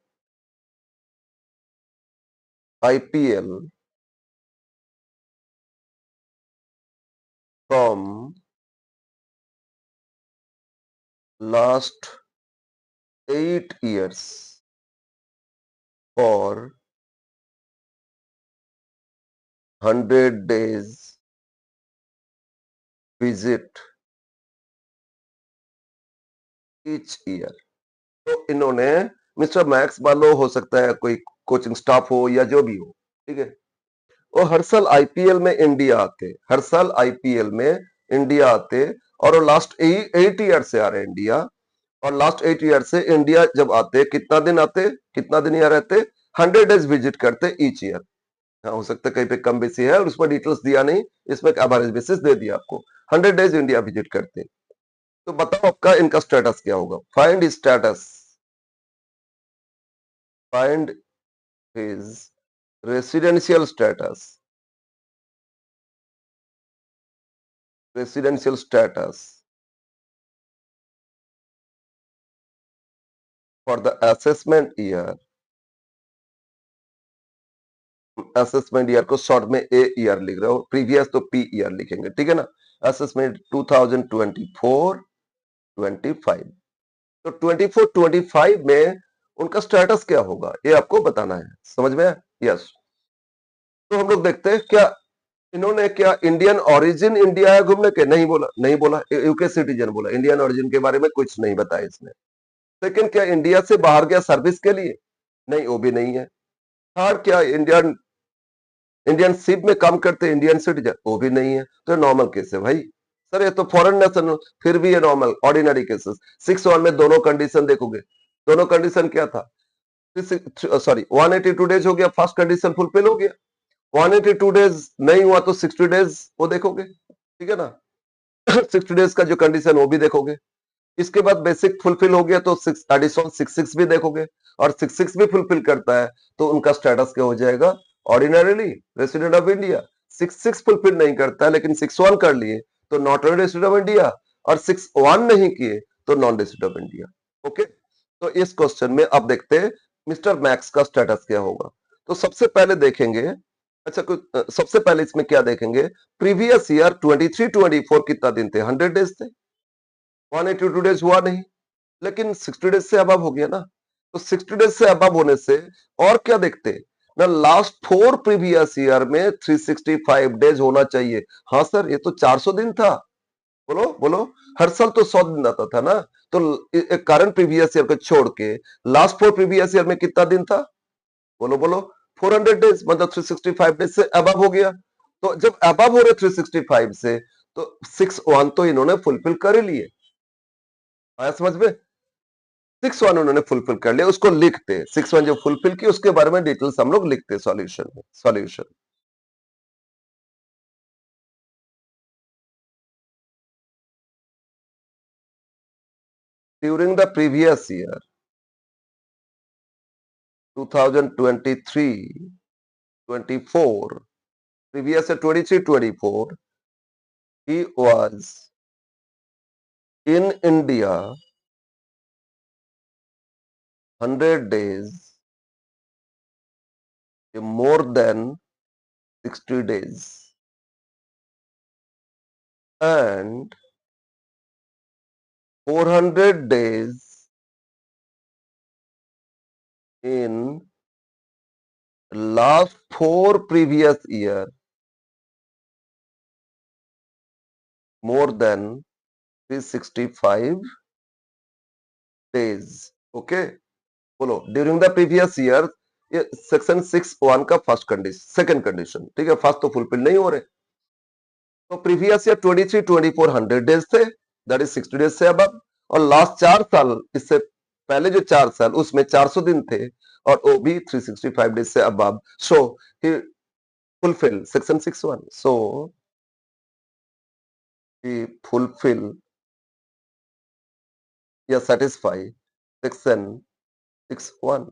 IPL from last 8 years for 100 days visit each year। तो इन्होंने मिस्टर मैक्स, मान लो हो सकता है कोई कोचिंग स्टाफ हो या जो भी हो, ठीक है? वो हर साल आईपीएल में इंडिया आते, हर साल आईपीएल में इंडिया आते, और वो लास्ट 8 ईयर से आ रहे हैं इंडिया। और लास्ट 8 ईयर से इंडिया जब आते, कितना दिन आते, कितना दिन यहाँ रहते? 100 डेज विजिट करते ईच ईयर। हाँ, हो सकता है कहीं पे कम बेसी है और उस पर डिटेल्स दिया नहीं, इसमें एवरेज बेसिस दे दिया आपको। 100 डेज इंडिया विजिट करते। तो बताओ आपका इनका स्टेटस क्या होगा? Find status, find his residential status, residential status for the assessment year. Assessment year को शॉर्ट में ए ईयर लिख रहे हो, प्रीवियस तो पी ईयर लिखेंगे, ठीक है ना? असेसमेंट 2024-25। तो 24-25 में उनका स्टेटस क्या होगा, ये आपको बताना है। समझ में? यस। तो हम लोग देखते हैं क्या इन्होंने, क्या इंडियन ओरिजिन इंडिया है घूमने के? नहीं बोला, नहीं बोला। यूके सिटीजन बोला, इंडियन ओरिजिन के बारे में कुछ नहीं बताया इसने। सेकंड, क्या इंडिया से बाहर गया सर्विस के लिए? नहीं, वो भी नहीं है। थर्ड, क्या इंडियन इंडियन शिप में काम करते इंडियन सिटीजन? वो भी नहीं है। तो नॉर्मल केस है भाई। सर ये तो फॉरेन नेशनल, फिर भी ये नॉर्मल ऑर्डिनरी केसेस। 6-1 में दोनों कंडीशन देखोगे, दोनों कंडीशन क्या था? सॉरी, 182 डेज हो गया, फर्स्ट कंडीशन फुलफिल हो गया। 182 डेज नहीं हुआ तो 60 डेज वो देखोगे, ठीक है ना? 60 डेज का जो कंडीशन वो भी देखोगे। इसके बाद बेसिक फुलफिल हो गया तो एडिशनल 66 भी देखोगे, और 66 भी फुलफिल करता है तो उनका स्टेटस क्या हो जाएगा? Ordinarily resident of India. 6 fulfil नहीं करता है लेकिन 6-1 कर लिए तो नॉट रेसिडेंट ऑफ इंडिया, और 6-1 नहीं किए तो non resident of India. Okay, तो इस क्वेश्चन में अब देखते हैं मिस्टर मैक्स का स्टेटस क्या होगा। तो सबसे पहले देखेंगे, अच्छा कुछ सबसे पहले इसमें क्या देखेंगे, प्रीवियस ईयर 23-24 कितना दिन थे, 100 डेज थे, 182 डेज हुआ नहीं, लेकिन 60 डेज से अबव हो गया ना। तो 60 डेज से अबव होने से और क्या देखते ना, लास्ट 4 प्रीवियस ईयर में 365 डेज होना चाहिए। हाँ सर, ये तो 400 दिन था। बोलो बोलो, हर साल तो 100 दिन आता था ना। तो करंट प्रीवियस ईयर को छोड़ के लास्ट 4 प्रीवियस ईयर में कितना दिन था, बोलो बोलो, 400 डेज, मतलब 365 डेज से अबव हो गया। तो जब अबव हो रहे 365 से, तो 6-1 तो इन्होंने फुलफिल कर ही लिए। आया समझ में, 6-1 उन्होंने फुलफिल कर लिया, उसको लिखते 6-1 जो फुलफिल की उसके बारे में डिटेल्स हम लोग लिखते सॉल्यूशन में। Solution, during the previous year 2023-24, previous year 23-24, he was in India 100 days, more than 60 days, and 400 days in last 4 previous year, more than 365 days. Okay, बोलो, ड्यूरिंग द प्रीवियस ईयर, ये section 6(1) का first condition, second condition, ठीक है, first तो fulfil नहीं हो रहे। तो प्रीवियस ईयर 23-24 100 डेज थे, दैट इज 60 डेज से अबव, और लास्ट 4 साल, इससे पहले जो 4 साल उसमें 400 दिन थे, और वो भी 365 डेज से अबव। सो ही फुलफिल सेक्शन 6(1), सो ही फुलफिल या सेटिस्फाई सेक्शन 6(1),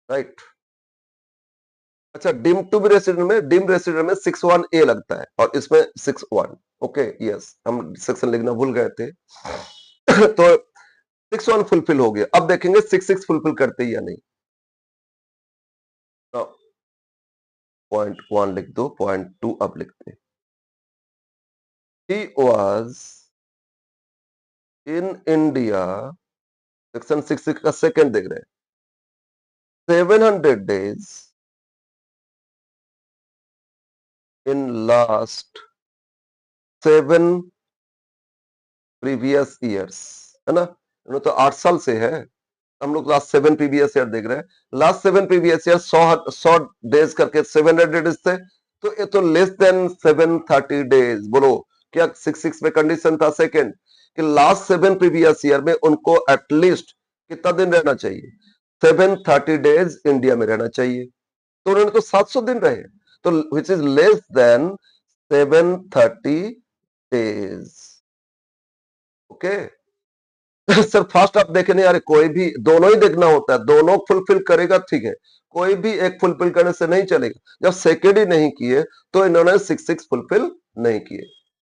राइट। अच्छा, डिम टू बी रेसिडेंट में, डिम रेसिडेंट में 6(1) लगता है और इसमें 6(1). ओके, यस, हम सेक्शन लिखना भूल गए थे। तो 6(1) फुलफिल हो गया। अब देखेंगे 6(6) फुलफिल करते या नहीं। तो 0.1 लिख दो, 0.2 अब लिखते हैं। He was in India, section 6(6) का सेकंड देख रहे हैं, 700 days in last 7 previous years, है ना, इन्होंने तो 8 साल से है, हम लोग लास्ट 7 प्रीवियस ईयर देख रहे हैं। लास्ट 7 प्रीवियस ईयर 100 डेज करके 700 डेज थे, तो ये तो लेस देन 730 डेज। बोलो, क्या 6(6) में कंडीशन था सेकंड, कि लास्ट 7 प्रीवियस ईयर में उनको एटलीस्ट कितना दिन रहना चाहिए, 730 डेज इंडिया में रहना चाहिए। तो उन्होंने तो 700 दिन रहे, तो which is less than 730 days. Okay, sir first आप देखे नहीं, अरे कोई भी, दोनों ही देखना होता है, दोनों फुलफिल करेगा ठीक है, कोई भी एक फुलफिल करने से नहीं चलेगा। जब सेकेंड ही नहीं किए तो इन्होंने 6(6) फुलफिल नहीं किए।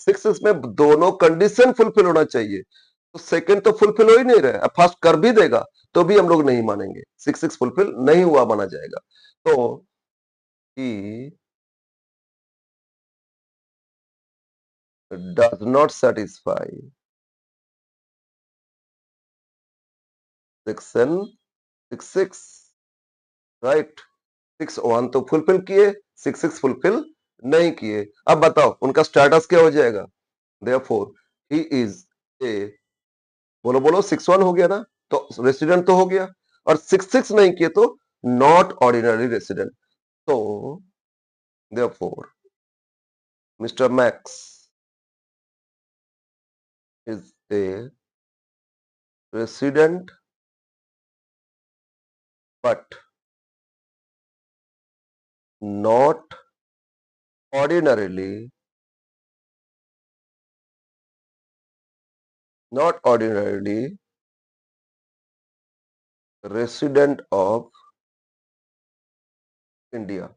6(6) में दोनों कंडीशन फुलफिल होना चाहिए, तो सेकेंड तो फुलफिल हो ही नहीं रहा है, अब फर्स्ट कर भी देगा तो भी हम लोग नहीं मानेंगे, 6(6) फुलफिल नहीं हुआ माना जाएगा। तो he does not satisfy section 6(6), right. 6(1) तो फुलफिल किए, 6(6) फुलफिल नहीं किए। अब बताओ उनका स्टेटस क्या हो जाएगा, देयरफॉर ही इज ए, बोलो बोलो, 6(1) हो गया ना, तो रेसिडेंट तो हो गया, और 6(6) नहीं किए तो नॉट ऑर्डिनरी रेसिडेंट। तो therefore mister max is a resident but not ordinarily, not ordinarily resident of India.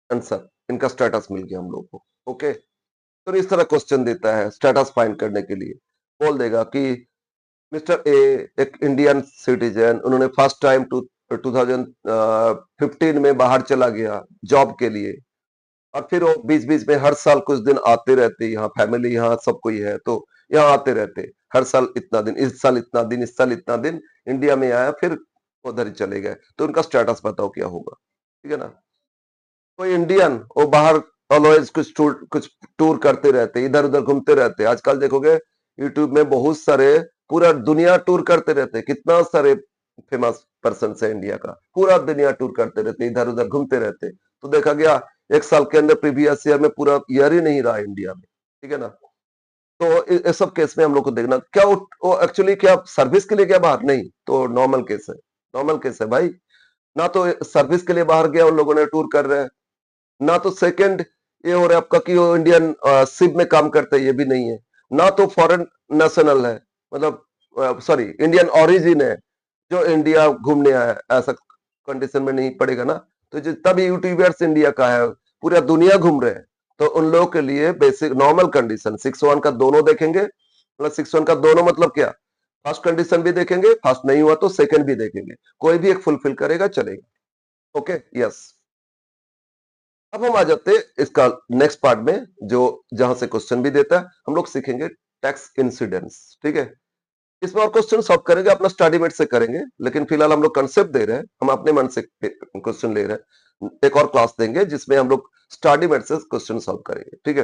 Answer. इनका स्टेटस मिल गया हम लोग को। ओके, तो इस तरह क्वेश्चन देता है स्टेटस फाइंड करने के लिए। बोल देगा कि मिस्टर ए एक इंडियन सिटीजन, उन्होंने फर्स्ट टाइम 2015 में बाहर चला गया जॉब के लिए, और फिर वो बीच बीच में हर साल कुछ दिन आते रहते, यहाँ फैमिली यहाँ सब कोई है तो यहाँ आते रहते, हर साल इतना दिन, इस साल इतना दिन, इस साल इतना दिन, इंडिया में आया फिर उधर ही चले गए, तो उनका स्टेटस बताओ क्या होगा। ठीक है ना। कोई इंडियन वो बाहर ऑलवेज कुछ टूर करते रहते, इधर उधर घूमते रहते, आजकल देखोगे यूट्यूब में बहुत सारे पूरा दुनिया टूर करते रहते, कितना सारे फेमस पर्सन है इंडिया का, पूरा दुनिया टूर करते रहते, इधर उधर घूमते रहते, तो देखा गया एक साल के अंदर प्रीवियस ईयर में पूरा ईयर ही नहीं रहा इंडिया में। ठीक है ना। तो इस सब केस में हम लोग को देखना क्या वो एक्चुअली क्या सर्विस के लिए क्या बाहर, नहीं तो नॉर्मल केस है, नॉर्मल केस है भाई। ना तो सर्विस के लिए बाहर गया उन लोगों ने टूर कर रहे हैं, ना तो सेकंड ये हो रहा है आपका कि वो इंडियन शिप में काम करता है, ये भी नहीं है, ना तो फॉरेन नेशनल है, मतलब सॉरी इंडियन ओरिजिन है जो इंडिया घूमने आया है, ऐसा कंडीशन में नहीं पड़ेगा ना। तो जितना भी यूट्यूबर्स इंडिया का है पूरा दुनिया घूम रहे हैं, तो उन लोगों के लिए बेसिक नॉर्मल कंडीशन 6-1 का दोनों देखेंगे, मतलब 6-1 का दोनों मतलब क्या, फर्स्ट कंडीशन भी देखेंगे, फर्स्ट नहीं हुआ तो सेकंड भी देखेंगे, कोई भी एक फुलफिल करेगा चलेगा। Okay, yes. अब हम आ जाते हैं इसका नेक्स्ट पार्ट में, जो जहां से क्वेश्चन भी देता है, हम लोग सीखेंगे टैक्स इंसिडेंस। ठीक है। इसमें और क्वेश्चन सॉल्व करेंगे, अपना स्टडी मेट से करेंगे, लेकिन फिलहाल हम लोग कंसेप्ट दे रहे हैं, हम अपने मन से क्वेश्चन ले रहे हैं। एक और क्लास देंगे जिसमें हम लोग स्टडी मेट से क्वेश्चन सॉल्व करेंगे। ठीक है।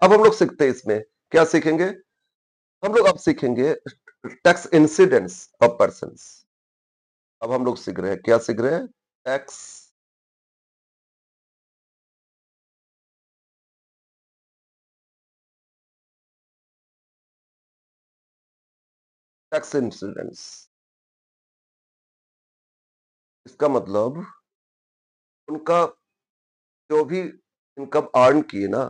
अब हम लोग सीखते हैं इसमें क्या सीखेंगे, हम लोग अब सीखेंगे टैक्स इंसिडेंस ऑफ पर्सन। अब हम लोग सीख रहे हैं, क्या सीख रहे हैं, टैक्स टैक्स इंसिडेंस। इसका मतलब उनका जो भी इनकम अर्न किए ना,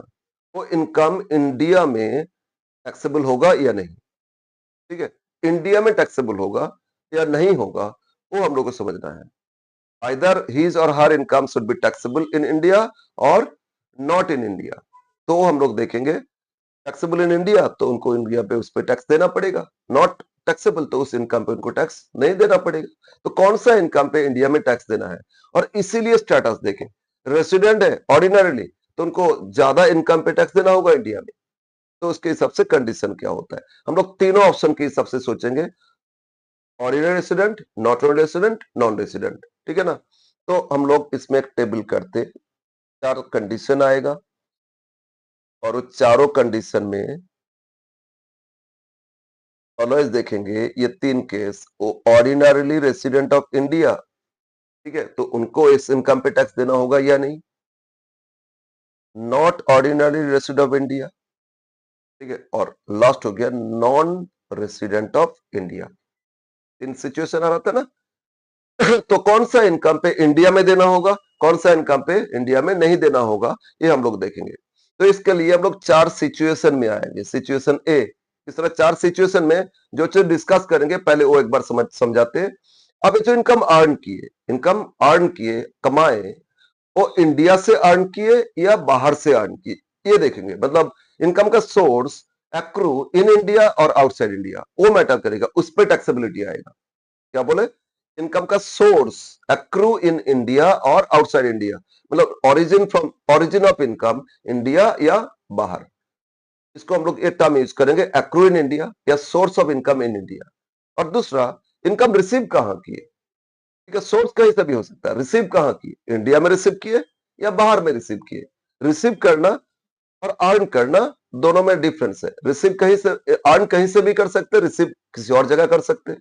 वो इनकम इंडिया में टैक्सेबल होगा या नहीं। ठीक है। इंडिया में टैक्सेबल होगा या नहीं होगा, वो हम लोग को समझना है। आइदर हिज और her income should be taxable in India और नॉट इन इंडिया। तो हम लोग देखेंगे टैक्सेबल इन इंडिया तो उनको इंडिया पे उस पर टैक्स देना पड़ेगा, नॉट टैक्सेबल तो उस इनकम पे उनको टैक्स नहीं देना पड़ेगा। तो कौन सा इनकम पे इंडिया में टैक्स देना है, और इसीलिए स्टेटस देखें, रेसिडेंट है ऑर्डिनरीली तो उनको ज्यादा इनकम पे टैक्स देना होगा इंडिया में, तो उसके हिसाब से कंडीशन क्या होता है, हम लोग तीनों ऑप्शन के हिसाब से सोचेंगे, ordinary resident, not ordinary resident, non resident. ठीक है ना। तो हम लोग इसमें एक टेबल करते, चार कंडीशन आएगा, और उस चारों कंडीशन में ऑलवेज देखेंगे ये तीन केस, वो ऑर्डिनरीली रेसिडेंट ऑफ इंडिया, ठीक है, तो उनको इस इनकम पे टैक्स देना होगा या नहीं, not ordinary resident of India, ठीक है, और लास्ट हो गया नॉन रेसिडेंट ऑफ इंडिया। इन सिचुएशन आ रहा था ना। तो कौन सा इनकम पे इंडिया में देना होगा, कौन सा इनकम पे इंडिया में नहीं देना होगा, ये हम लोग देखेंगे। तो इसके लिए हम लोग चार सिचुएशन में आएंगे, सिचुएशन ए, इस तरह चार सिचुएशन में जो चीज डिस्कस करेंगे पहले वो एक बार समझाते हैं। अब जो इनकम अर्न किए, इनकम अर्न किए कमाए, वो इंडिया से अर्न किए या बाहर से अर्न किए, ये देखेंगे। मतलब इनकम का सोर्स एक्रू इन इंडिया और आउटसाइड इंडिया, वो मैटर करेगा, उस पर टैक्सेबिलिटी आएगा। क्या बोले, इनकम का सोर्स एक्रू इन इंडिया और आउटसाइड इंडिया, मतलब ओरिजिन ऑफ इनकम इंडिया या बाहर, इसको हम लोग एक टर्म यूज करेंगे, एक्रू इन इंडिया या source of income in India. और दूसरा, इनकम रिसीव कहां किए, ठीक है, सोर्स कहीं से भी हो सकता है, रिसीव कहां किए, इंडिया में रिसीव किए या बाहर में रिसीव किए। रिसीव करना और अर्न करना दोनों में डिफरेंस है, रिसीव कहीं से, अर्न कहीं से भी कर सकते, रिसीव किसी और जगह कर सकते।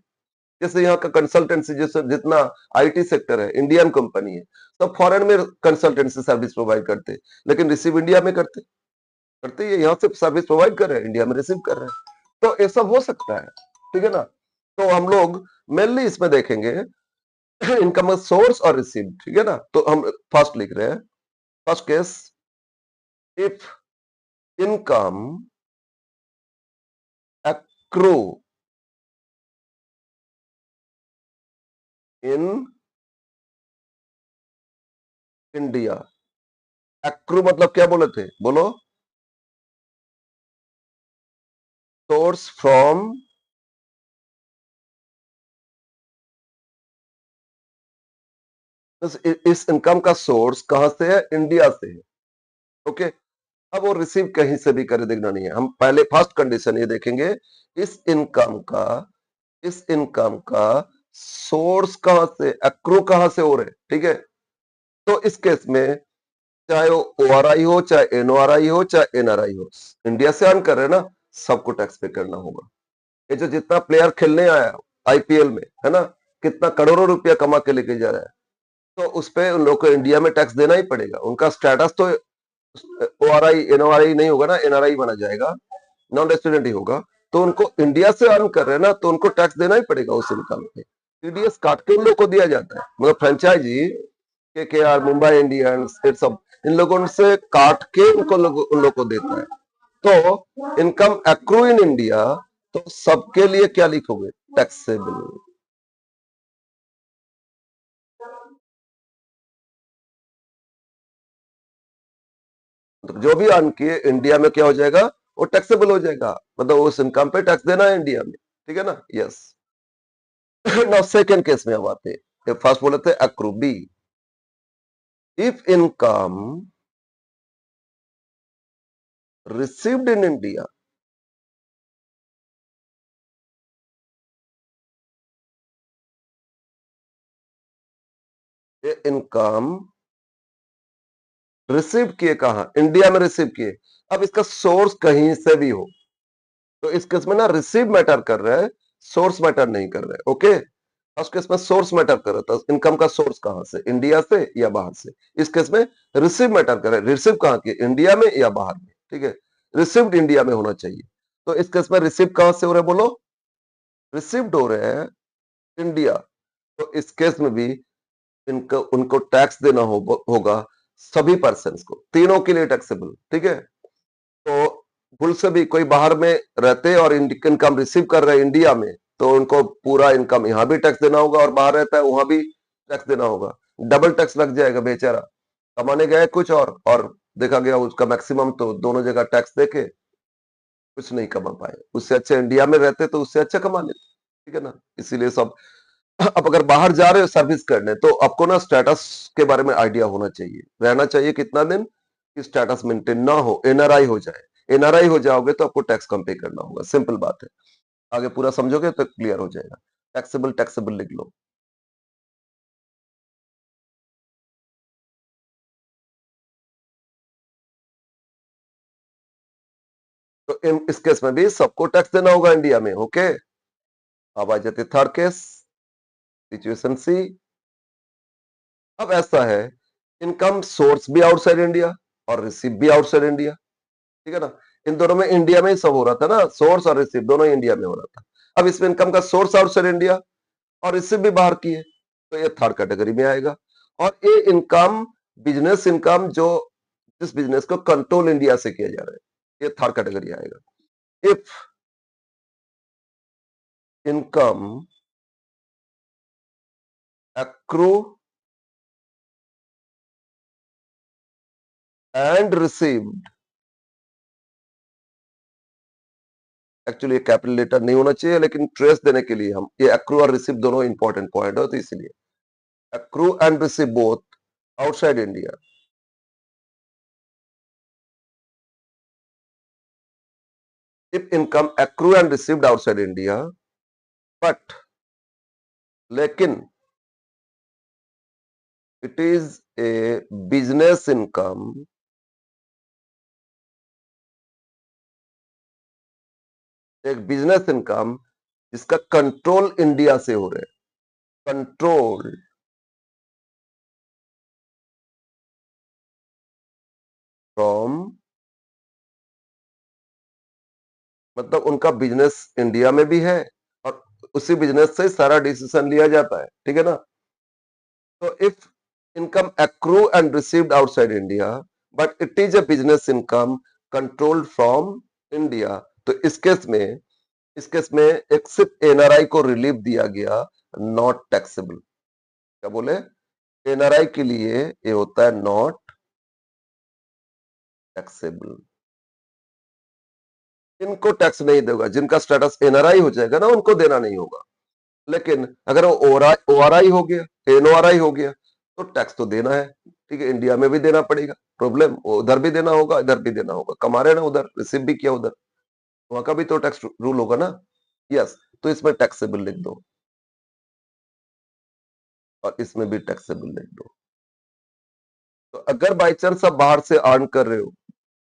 जैसे यहाँ का कंसल्टेंसी, जैसे जितना आईटी सेक्टर है, इंडियन कंपनी है, सब फॉरेन में कंसल्टेंसी सर्विस प्रोवाइड करते हैं, लेकिन रिसीव इंडिया में करते करते ये यहाँ से सर्विस प्रोवाइड कर रहे हैं, इंडिया में रिसीव कर रहे हैं, तो ये सब हो सकता है। ठीक है ना। तो हम लोग मेनली इसमें देखेंगे इनकम सोर्स और रिसीव। ठीक है ना। तो हम फर्स्ट लिख रहे हैं, first case, if income accrue in India accrue मतलब क्या बोले थे, बोलो? सोर्स फ्रॉम, इस इनकम का सोर्स कहां से है? इंडिया से है। ओके, अब वो रिसीव कहीं से भी करे देखना नहीं है, हम पहले फर्स्ट कंडीशन ये देखेंगे, इस इनकम का इस इनकम का सोर्स कहां से, एक्रू कहां से हो रहे, ठीक है? तो इस केस में चाहे वो ओआरआई हो, चाहे एनओआरआई हो, चाहे एनआरआई हो, इंडिया से अर्न कर रहे हैं ना, सबको टैक्स पे करना होगा। ये जो जितना प्लेयर खेलने आया आईपीएल में, है ना, कितना करोड़ों रुपया कमा के लेके जा रहा है, तो उस पे उन लोग को इंडिया में टैक्स देना ही पड़ेगा। उनका स्टेटस तो ओआरआई एनओआरआई नहीं होगा ना, एनआरआई बना जाएगा, नॉन रेसिडेंट ही होगा। तो उनको इंडिया से अर्न कर रहे हैं ना, तो उनको टैक्स देना ही पड़ेगा उस इनकम पे। टीडीएस काट के उन लोग को दिया जाता है, मतलब फ्रेंचाइजी के आर, मुंबई इंडियंस, ये सब इन लोगों से काट के उन लोग को देता है। तो इनकम एक्रू इन इंडिया, तो सबके लिए क्या लिखोगे? टैक्सेबल। तो जो भी अर्न किए इंडिया में क्या हो जाएगा? वो टैक्सेबल हो जाएगा, मतलब उस इनकम पे टैक्स देना है इंडिया में, ठीक है ना? यस। नाउ सेकंड केस में अब आते हैं, फर्स्ट बोले थे accrue, B, if income received in India, ये इनकम रिसीव किए कहा? इंडिया में रिसीव किए। अब इसका सोर्स कहीं से भी हो, तो इस केस में ना रिसीव मैटर कर रहा है, सोर्स मैटर नहीं कर रहा है। ओके, फर्स्ट केस में सोर्स मैटर कर रहा था, इनकम का सोर्स कहां से, इंडिया से या बाहर से। इस केस में रिसीव मैटर कर रहा है, रिसीव कहां की, इंडिया में या बाहर में, ठीक है? रिसीव्ड इंडिया में होना चाहिए। तो इस केस में रिसीव कहां से हो रहा है, बोलो? रिसीव्ड हो रहे हैं इंडिया। तो इस केस में भी इनको उनको टैक्स देना होगा सभी पर्सन को, तीनों के लिए टैक्सेबल, ठीक है? तो भूल से भी कोई बाहर में रहते और इनकम रिसीव कर रहे हैं इंडिया में, तो उनको पूरा इनकम यहाँ भी टैक्स देना होगा, और बाहर रहता है वहां भी टैक्स देना होगा। डबल टैक्स लग जाएगा, बेचारा कमाने गए कुछ और देखा गया उसका मैक्सिमम, तो दोनों जगह टैक्स देके कुछ नहीं कमा पाए। उससे अच्छा इंडिया में रहते तो उससे अच्छा कमा लेते, ठीक है ना? इसीलिए सब अब अगर बाहर जा रहे हो सर्विस करने, तो आपको ना स्टेटस के बारे में आइडिया होना चाहिए, रहना चाहिए कितना दिन कि स्टेटस मेंटेन ना हो, एनआरआई हो जाए। एनआरआई हो जाओगे तो आपको टैक्स कम पे करना होगा, सिंपल बात है। आगे पूरा समझोगे तो क्लियर हो जाएगा। टैक्सेबल टैक्सेबल लिख लो। तो इस केस में भी सबको टैक्स देना होगा इंडिया में। ओके, अब आ जाते थर्ड केस, सिचुएशन सी। अब ऐसा है, इनकम सोर्स भी आउटसाइड इंडिया और रिसीव भी आउटसाइड इंडिया, ठीक है ना? इन दोनों में इंडिया में ही सब हो रहा था ना, सोर्स और रिसीव दोनों ही इंडिया में हो रहा था। अब इसमें इनकम का सोर्स आउटसाइड इंडिया और रिसीव भी बाहर की है, तो ये थर्ड कैटेगरी में आएगा। और ये इनकम, बिजनेस इनकम, जो जिस बिजनेस को कंट्रोल इंडिया से किया जा रहा है, ये थर्ड कैटेगरी आएगा। If income accrue and received, actually capital letter नहीं होना चाहिए, लेकिन ट्रेस देने के लिए हम ये एक्रू और रिसीव दोनों इंपॉर्टेंट पॉइंट है, तो इसलिए accrue and receive both outside India. If income accrue and received outside India, but लेकिन it is a business income, एक बिजनेस इनकम जिसका कंट्रोल इंडिया से हो रहा है, कंट्रोल फ्रॉम, मतलब उनका बिजनेस इंडिया में भी है और उसी बिजनेस से सारा डिसीजन लिया जाता है, ठीक है ना? तो if income accrue and received outside India, but it is a business income controlled from India, तो इस केस में एक सिर्फ एनआरआई को रिलीफ दिया गया, नॉट टैक्सेबल। क्या बोले? एनआरआई के लिए ये होता है नॉट टैक्सेबल। इनको टैक्स नहीं देगा, जिनका स्टेटस एनआरआई हो जाएगा ना उनको देना नहीं होगा। लेकिन अगर वो ओआरआई हो गया, एनओआरआई हो गया, तो टैक्स तो देना है। ठीक है, इंडिया में भी देना पड़ेगा, प्रॉब्लम उधर भी देना होगा, इधर भी देना होगा, कमा रहे ना उधर, रिसीव भी किया उधर, वहां का भी तो टैक्स रूल होगा ना। यस, तो इसमें टैक्सेबल लिख दो और इसमें भी टैक्सेबल लिख दो। तो अगर बाई चांस आप बाहर से अर्न कर रहे हो,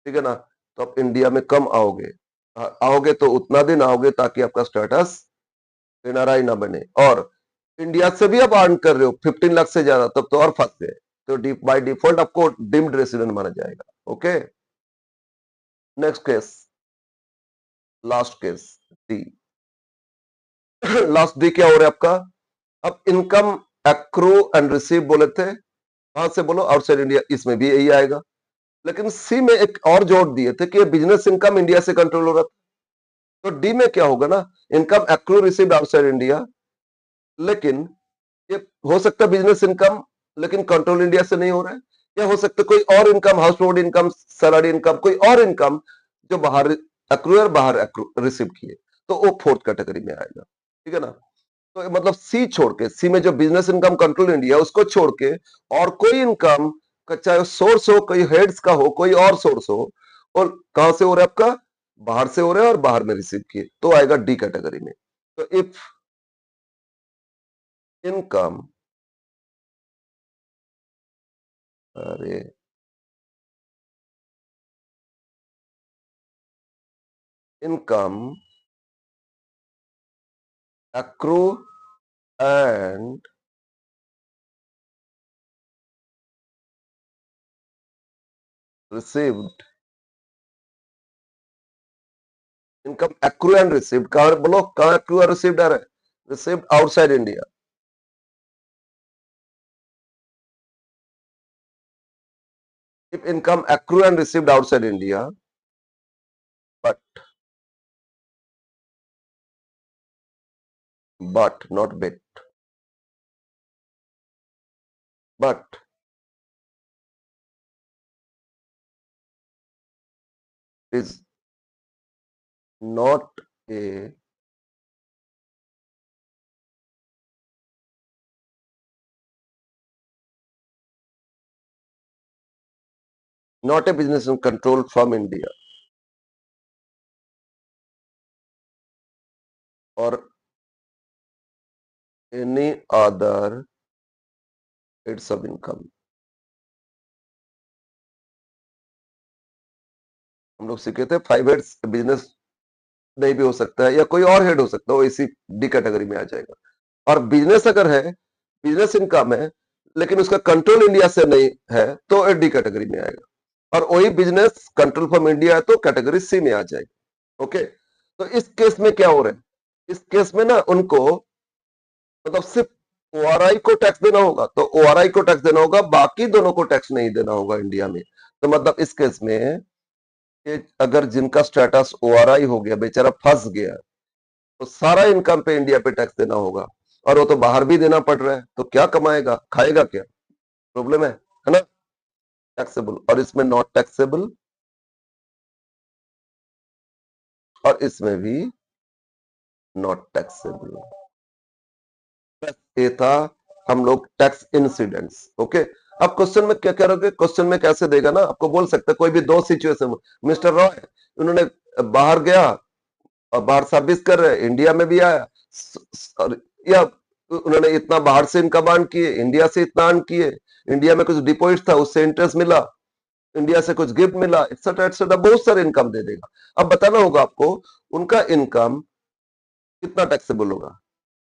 ठीक है ना, तो आप इंडिया में कम आओगे। आओगे तो उतना दिन आओगे ताकि आपका स्टेटस एनआरआई ना बने। और इंडिया से भी आप अर्न कर रहे हो 15 लाख से ज्यादा, तब तो और फंसते हैं। तो बाय डिफॉल्ट आपको डीम्ड रेसिडेंट माना जाएगा। Okay, next case, last case D. Last D क्या हो रहा है आपका? अब इनकम एक्रू एंड रिसीव बोले थे, कहां से बोलो? आउटसाइड इंडिया, इसमें भी यही आएगा। लेकिन सी में एक और जोड़ दिए थे कि बिजनेस इनकम इंडिया से कंट्रोल हो रहा था। तो डी में क्या होगा ना, income accrue received outside India, लेकिन ये हो सकता है बिजनेस इनकम, लेकिन कंट्रोल इंडिया से नहीं हो रहा है। या हो सकता है कोई और income, house hold income, salary income, कोई और इनकम जो बाहर अक्रूअर, बाहर रिसीव किए, तो वो फोर्थ कैटेगरी में आएगा। ठीक है ना। तो मतलब सी छोड़ के, सी में जो बिजनेस इनकम कंट्रोल इंडिया उसको छोड़ के और कोई इनकम का, चाहे सोर्स हो, कोई हेड्स का हो, कोई और सोर्स हो, और कहां से हो रहा है आपका? बाहर से हो रहा है और बाहर में रिसीव किए, तो आएगा डी कैटेगरी में। तो इफ इनकम, अरे income accrue and received, income accrue and received, कहां बोलो, कहां accrue और received आ रहा है? Received outside India। if income accrue and received outside India, but not but is not a not a business in control from India or any other heads of income। हम लोग सीखे थे 5 heads business नहीं भी हो सकता है, या कोई और हेड हो सकता है, वो इसी डी कैटेगरी में आ जाएगा। और बिजनेस अगर है, बिजनेस इनकम है, लेकिन उसका कंट्रोल इंडिया से नहीं है, तो डी कैटेगरी में आएगा। और वही बिजनेस कंट्रोल फ्रॉम इंडिया है तो कैटेगरी सी में आ जाएगी। ओके, तो इस केस में क्या हो रहा है? इस केस में ना उनको मतलब सिर्फ ओआरआई को टैक्स देना होगा, तो ओआरआई को टैक्स देना होगा, बाकी दोनों को टैक्स नहीं देना होगा इंडिया में। तो मतलब इस केस में कि अगर जिनका स्टेटस ओआरआई हो गया, बेचारा फंस गया, तो सारा इनकम पे इंडिया पे टैक्स देना होगा। और वो तो बाहर भी देना पड़ रहा है, तो क्या कमाएगा, खाएगा क्या? प्रॉब्लम है ना। टैक्सेबल, और इसमें नॉट टैक्सेबल, और इसमें भी नॉट टैक्सेबल। ये था हम लोग टैक्स इंसिडेंट्स। ओके, अब क्वेश्चन में क्या करोगे? क्वेश्चन में कैसे देगा ना, आपको बोल सकता है कोई भी दो सिचुएशन, मिस्टर रॉय उन्होंने बाहर गया और बाहर सर्विस कर रहे, इंडिया में भी आया, या उन्होंने इतना बाहर से इनकम अर्न किए, इंडिया से इतना अर्न किए, इंडिया में कुछ डिपॉजिट था उससे इंटरेस्ट मिला, इंडिया से कुछ गिफ्ट मिला, एक्सेट्रा एक्सेट्रा, बहुत सारे इनकम दे देगा। अब बताना होगा आपको उनका इनकम कितना टैक्सेबल होगा।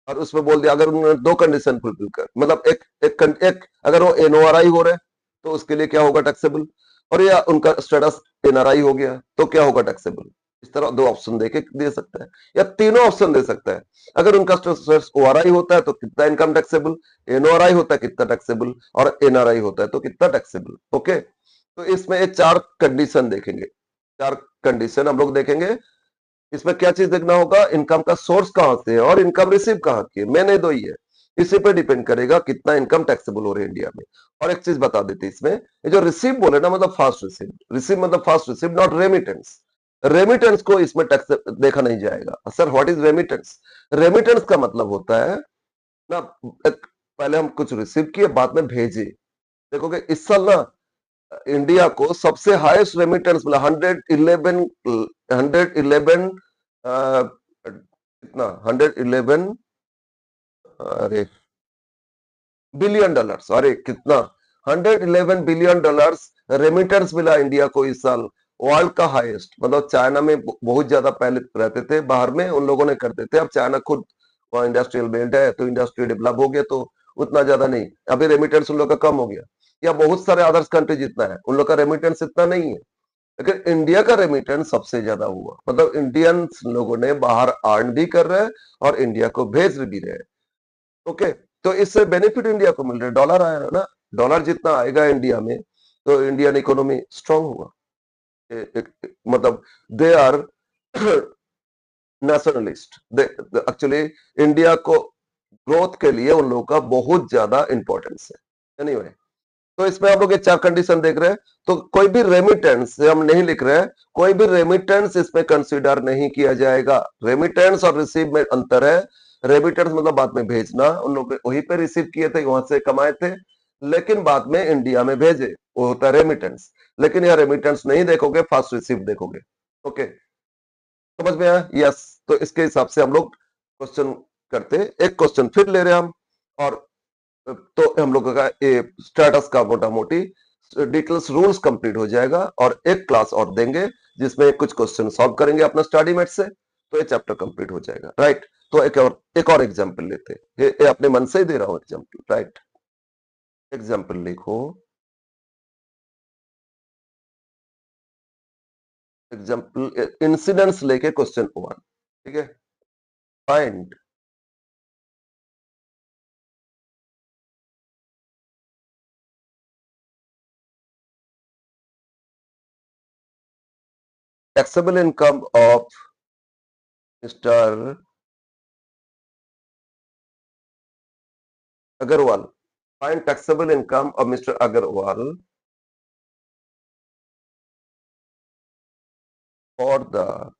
और उसमें बोल दिया अगर उन्होंने दो कंडीशन फुलफिल कर, मतलब एक अगर वो एनओआरआई हो रहे तो उसके लिए क्या होगा टैक्सेबल, और या उनका स्टेटस एनआरआई हो गया तो क्या होगा टैक्सेबल। इस तरह दो ऑप्शन देके दे सकता है, या तीनों ऑप्शन दे सकता है। अगर उनका स्टेटस ओआरआई होता है तो कितना इनकम टैक्सेबल, एनओआरआई होता है कितना टैक्सेबल, और एनआरआई होता है तो कितना टैक्सेबल। ओके, तो इसमें ये चार कंडीशन देखेंगे, चार कंडीशन हम लोग देखेंगे। इसमें क्या चीज देखना होगा, इनकम का सोर्स कहां से है और इनकम रिसीव कहां की है, मेन ये दो ही है। इसी पे डिपेंड करेगा कितना इनकम टैक्सेबल हो रही है इंडिया में। और एक चीज बता देते इसमें, ये जो रिसीव बोले ना, मतलब फास्ट रिसीव, रिसीव मतलब fast receive, not remittance. Remittance को इसमें टैक्स देखा नहीं जाएगा। Sir what is remittance? Remittance का मतलब होता है ना, पहले हम कुछ रिसीव किए, बाद में भेजे। देखोगे इस साल ना इंडिया को सबसे हाईएस्ट रेमिटेंस मिला, 111 कितना, 111, अरे बिलियन डॉलर्स, अरे कितना, 111 बिलियन डॉलर्स रेमिटेंस मिला इंडिया को इस साल। वर्ल्ड का हाईएस्ट, मतलब चाइना में बहुत ज्यादा पहले रहते थे बाहर में, उन लोगों ने करते थे। अब चाइना खुद वहाँ इंडस्ट्रियल बेल्ट है, तो इंडस्ट्री डेवलप हो गया, तो उतना ज्यादा नहीं। अभी रेमिटेंस उन लोग का कम हो गया, या बहुत सारे अदर्स कंट्री जितना है उन लोग का रेमिटेंस इतना नहीं है। लेकिन इंडिया का रेमिटेंस सबसे ज्यादा हुआ, मतलब इंडियंस लोगों ने बाहर अर्न भी कर रहे हैं और इंडिया को भेज भी रहे हैं। ओके, तो इससे बेनिफिट इंडिया को मिल रहा है, डॉलर आया है ना। डॉलर जितना आएगा इंडिया में, तो इंडियन इकोनॉमी स्ट्रांग होगा। मतलब they are nationalist, actually India को ग्रोथ के लिए उन लोगों का बहुत ज्यादा इंपॉर्टेंस है। एनीवे, तो इसमें हम लोग ये चार कंडीशन देख रहे हैं। तो कोई भी रेमिटेंस हम नहीं लिख रहे हैं, कोई भी रेमिटेंस इसमें कंसीडर नहीं किया जाएगा। रेमिटेंस और रिसीव में अंतर है। रेमिटेंस मतलब बाद में भेजना, उन लोग वहीं पे रिसीव किए थे, वहां से कमाए थे, लेकिन बाद में इंडिया में भेजे, वो होता है रेमिटेंस। लेकिन यह रेमिटेंस नहीं देखोगे, फास्ट रिसीव देखोगे। ओके, समझ में आया? यस। तो इसके हिसाब से हम लोग क्वेश्चन करते हैं। एक क्वेश्चन फिर ले रहे हैं हम, और तो हम लोगों का ये स्टेटस का मोटा मोटी डिटेल्स रूल्स कंप्लीट हो जाएगा, और एक क्लास और देंगे जिसमें कुछ क्वेश्चन सॉल्व करेंगे अपना स्टडी मेट से, तो ये चैप्टर कंप्लीट हो जाएगा। राइट, तो एक और एग्जांपल लेते हैं। ये अपने मन से ही दे रहा हूं एग्जांपल। राइट, एग्जांपल लिखो। एग्जांपल इंसिडेंट्स लेके क्वेश्चन 1, ठीक है। Find taxable income of mister Agarwal. Find taxable income of Mr. Agarwal for the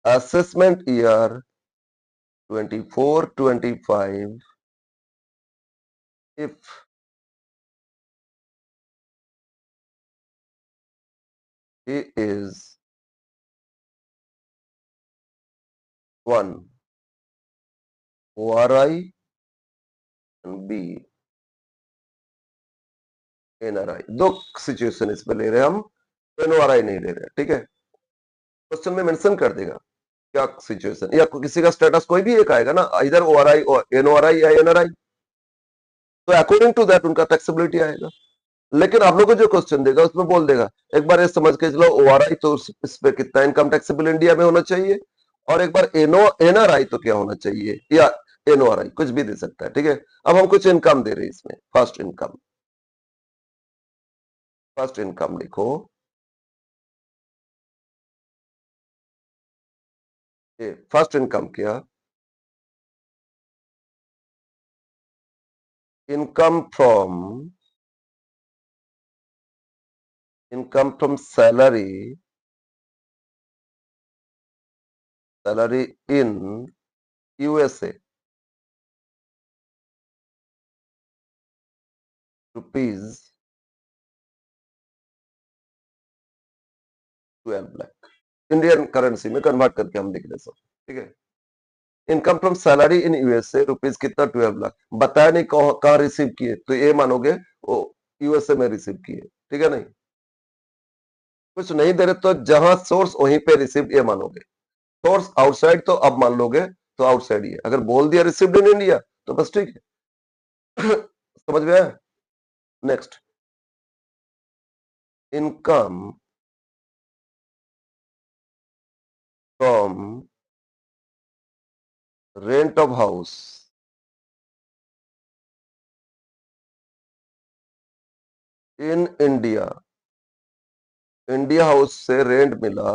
assessment year 24-25 if he is 1 ORI and B NRI। दो सिचुएशन इसमें ले रहे हैं हम, NORI नहीं ले रहे हैं, ठीक है। क्वेश्चन में मेंशन कर देगा क्या सिचुएशन, या किसी का स्टेटस कोई भी एक आएगा ना, इधर ORI और NORI या NRI, तो अकॉर्डिंग टू दैट उनका टैक्सेबिलिटी आएगा। लेकिन आप लोग को जो क्वेश्चन देगा उसमें बोल देगा, एक बार ये समझ के चलो ओआरआई तो इस पे कितना इनकम टैक्सेबल इंडिया में होना चाहिए, और एक बार एनआरआई तो क्या होना चाहिए, या एनओआरआई कुछ भी दे सकता है, ठीक है। अब हम कुछ इनकम दे रहे हैं इसमें। फर्स्ट इनकम, फर्स्ट इनकम लिखो। ये फर्स्ट इनकम क्या, income from, income from salary, salary in USA rupees 12 lakh, Indian currency में कन्वर्ट करके हम लिख रहे सब, ठीक है। Income from salary in USA rupees कितना, 12 लाख। बताया नहीं कहाँ रिसीव किए, तो ये मानोगे वो यूएसए में रिसीव किए, ठीक है। नहीं कुछ नहीं दे रहे तो जहां सोर्स वहीं पे रिसीव ये मानोगे। सोर्स आउटसाइड तो अब मान लोगे तो आउटसाइड ही है। अगर बोल दिया रिसीव्ड इन इंडिया तो बस ठीक है। समझ में आया? Next, income from rent of house in India, India house से रेंट मिला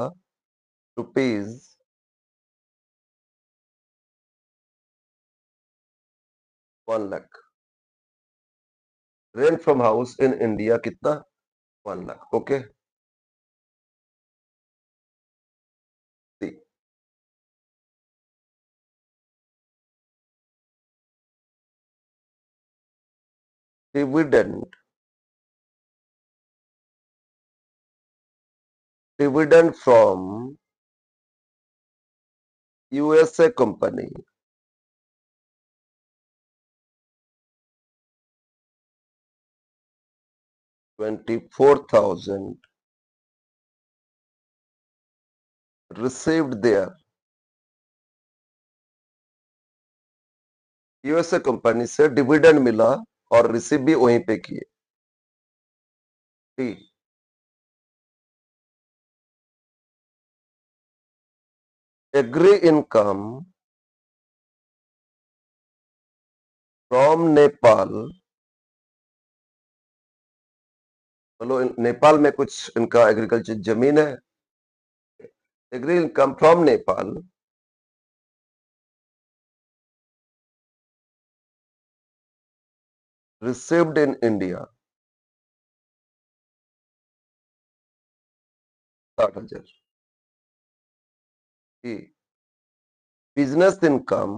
rupees 1 lakh. Rent from house in India कितना? 1 lakh. Okay. C. Dividend. Dividend from USA company 24,000 received there। USA company से डिविडेंड मिला और रिसीव भी वहीं पे किए। D. Agri income from Nepal. चलो नेपाल में कुछ इनका एग्रीकल्चर जमीन है। Agri income from Nepal received in India 60,000। Business income.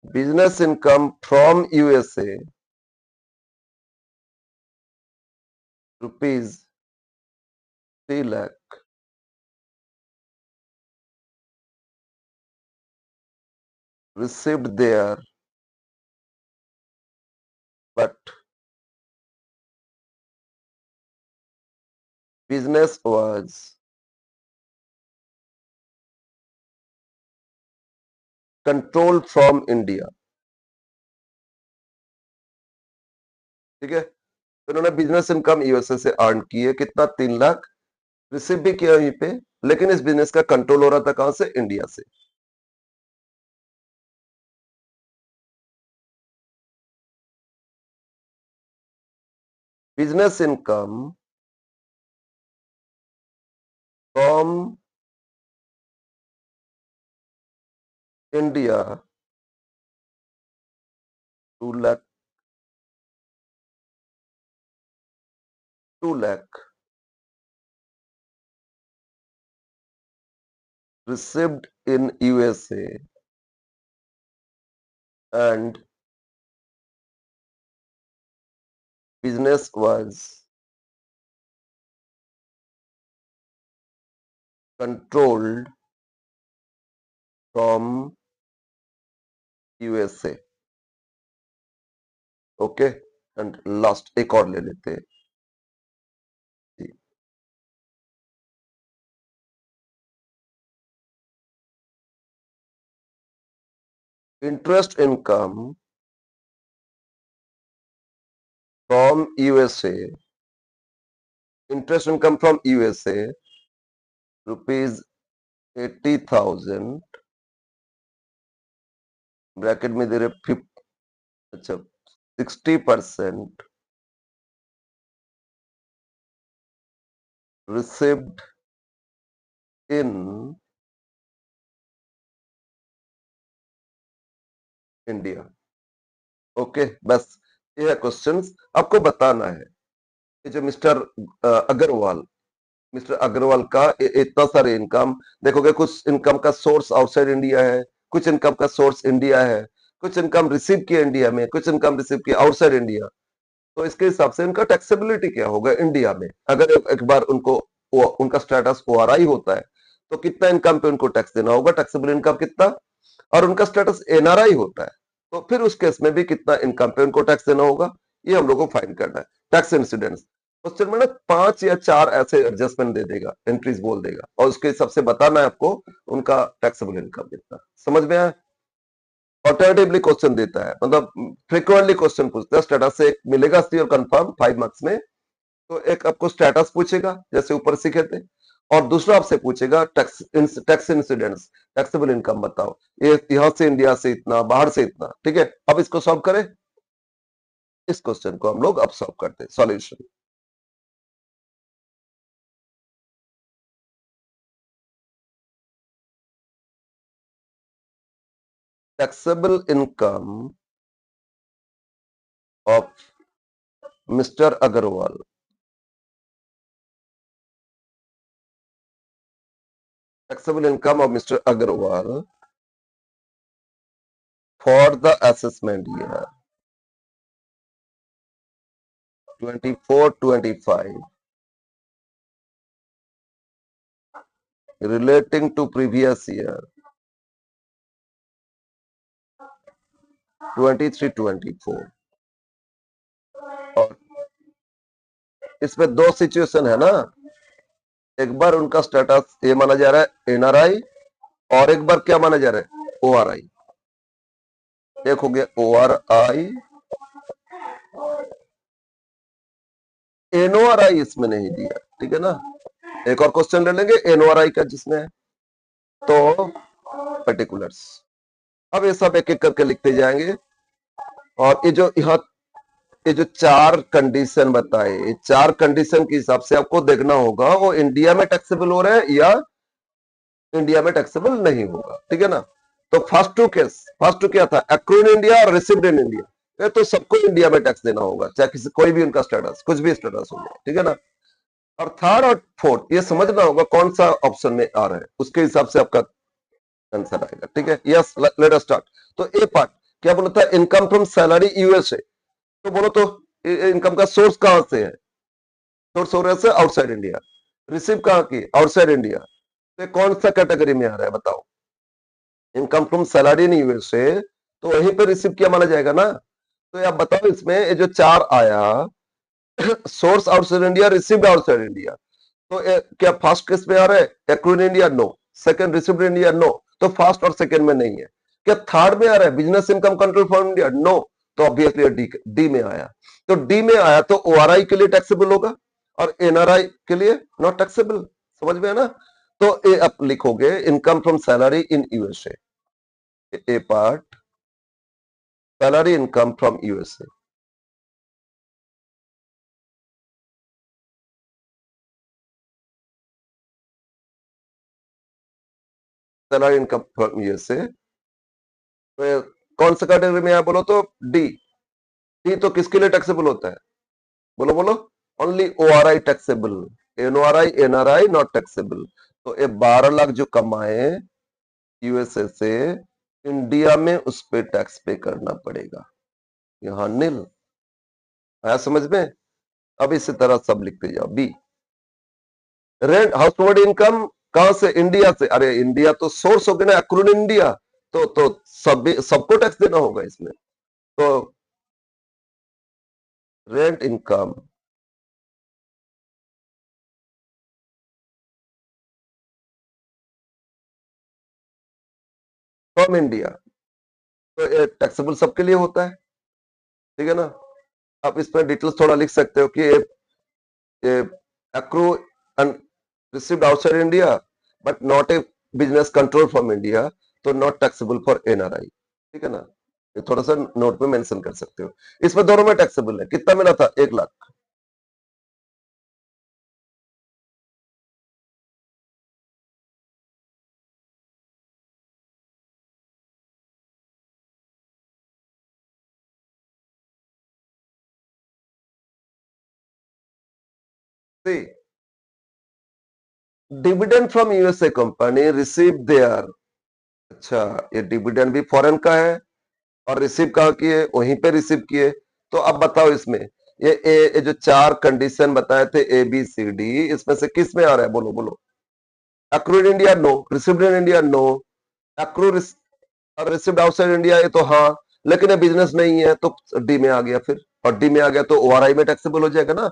Business income from USA rupees 3 lakh received there, but business was controlled from India। ठीक है, तो इन्होंने बिजनेस इनकम यूएसए से अर्न की है कितना? 3 लाख। रिसीव भी किया यहीं पे, लेकिन इस बिजनेस का कंट्रोल हो रहा था कहां से? इंडिया से। Business income from India 2 lakh 2 lakh received in USA and business was controlled from USA। Okay, and last एक और ले लेते हैं। Interest income from USA. Interest income from USA rupees 80,000 bracket में दे रहे अच्छा 60% received in इंडिया। ओके, बस ये है क्वेश्चंस। आपको बताना है ये जो अग्रवाल मिस्टर अग्रवाल का इतना सारा इनकम देखोगे, कुछ इनकम का सोर्स आउटसाइड इंडिया है, कुछ इनकम का सोर्स इंडिया है, कुछ इनकम रिसीव किया इंडिया में, कुछ इनकम रिसीव किया आउटसाइड इंडिया। तो इसके हिसाब से इनका टैक्सेबिलिटी क्या होगा इंडिया में? अगर एक बार उनका स्टेटस ओआरआई होता है तो कितना इनकम पे उनको टैक्स देना होगा, टैक्सेबल इनकम कितना? और उनका स्टेटस एनआरआई होता है तो फिर उस केस में भी कितना इनकम पे उनको टैक्स देना होगा, ये हम लोग को फाइंड करना है। टैक्स इंसिडेंस क्वेश्चन में ना 5 या 4 ऐसे एडजस्टमेंट दे देगा, एंट्रीज बोल देगा, और उसके हिसाब से बताना है आपको उनका टैक्सेबल इनकम कितना। समझ में आया? ऑल्टरनेटिवली क्वेश्चन देता है, मतलब फ्रिक्वेंटली क्वेश्चन पूछता है। स्टेटस से एक मिलेगा सी और कंफर्म 5 मार्क्स में। तो एक आपको स्टेटस पूछेगा जैसे ऊपर सीखे थे, और दूसरा आपसे पूछेगा टैक्स इंसिडेंट्स, टैक्सेबल इनकम बताओ, ये यहां से इंडिया से इतना, बाहर से इतना। ठीक है, अब इसको सॉल्व करें। इस क्वेश्चन को हम लोग अब सॉल्व करते हैं। Solution taxable income of Mr. Agarwal. Taxable income of Mr. Agarwal for the assessment year 24-25 relating to previous year 23-24. और इसमें दो सिचुएशन है ना, एक बार उनका स्टेटस ये माना जा रहा है एनआरआई, और एक बार क्या माना जा रहा है ओआरआई। एक हो गया ओआरआई, एनओआरआई इसमें नहीं दिया, ठीक है ना। एक और क्वेश्चन ले लेंगे एनओआरआई का जिसमें है, तो पर्टिकुलर्स। अब ये सब एक एक करके लिखते जाएंगे। और ये जो चार कंडीशन बताए, ये चार कंडीशन के हिसाब से आपको देखना होगा वो इंडिया में टैक्सेबल हो रहा है या इंडिया में टैक्सेबल नहीं होगा, ठीक है ना। तो फर्स्ट टू क्या था, एक्रूड इन इंडिया और रिसीव्ड इन इंडिया। ये तो सबको इंडिया में टैक्स देना होगा, चाहे किसी कोई भी उनका स्टेटस कुछ भी स्टेटस हो जाए, ठीक है ना। और थर्ड और फोर्थ ये समझना होगा कौन सा ऑप्शन में आ रहा है, उसके हिसाब से आपका आंसर आएगा, ठीक है। Yes, let us start. तो ए पार्ट क्या बोला था, इनकम फ्रॉम सैलरी यूएसए। तो बोलो तो इनकम का सोर्स कहां से है, सोर्स हो रहा है आउटसाइड इंडिया। रिसीव कहां की, आउटसाइड इंडिया। तो कौन सा कैटेगरी में आ रहा है बताओ, income from salary in USA, तो वहीं पे रिसीव किया माना जाएगा ना। तो आप बताओ इसमें ये जो चार आया, source outside India, received outside India, तो क्या फर्स्ट केस में आ रहा है accrued India, no. Second received India, no. तो फर्स्ट और सेकंड में नहीं है। क्या थर्ड में आ रहा है business income control from India, no. तो ऑब्वियसली डी में आया। तो डी में आया तो ओआरआई के लिए टैक्सेबल होगा और एनआरआई के लिए नॉट टैक्सेबल। समझ में है ना। तो ये आप लिखोगे income from salary in USA, A part salary income from USA. Salary income from USA कौन सा कैटेगरी में है बोलो तो डी। डी तो किसके लिए टैक्सेबल होता है, बोलो बोलो, only ORI taxable, NORI NRI not taxable. तो ये 12 लाख जो कमाए यूएसए से, इंडिया में उस पे टैक्स पे करना पड़ेगा, यहां नील आया समझ में। अब इसी तरह सब लिखते जाओ। B, rent house hold income कहां से, इंडिया से। अरे इंडिया तो सोर्स हो गया ना, एक्रूड इंडिया। तो सबको टैक्स देना होगा इसमें। तो रेंट इनकम फ्रॉम इंडिया, तो ये टैक्सेबल सबके लिए होता है, ठीक है ना। आप इस पर डिटेल्स थोड़ा लिख सकते हो कि accrue and received outside India but not a business control from India, तो not taxable for NRI, ठीक है ना। ये थोड़ा सा नोट में मेंशन कर सकते हो। इसमें दोनों में टैक्सेबल है। कितना मिला था, 1 lakh. Dividend from USA company receive there. अच्छा, ये डिविडेंड भी फॉरेन का है और रिसीव कहाँ किए, वहीं पे रिसीव किए। तो अब बताओ इसमें ये जो चार कंडीशन बताए थे ए बी सी डी, इसमें से किस में आ रहा है, बोलो बोलो। Accrued India no, received in India no, accrued और रिसीव्ड आउटसाइड इंडिया ये तो हाँ, लेकिन ये बिजनेस नहीं है तो डी में आ गया फिर। और डी में आ गया तो ओआरआई में टैक्सेबल हो जाएगा ना,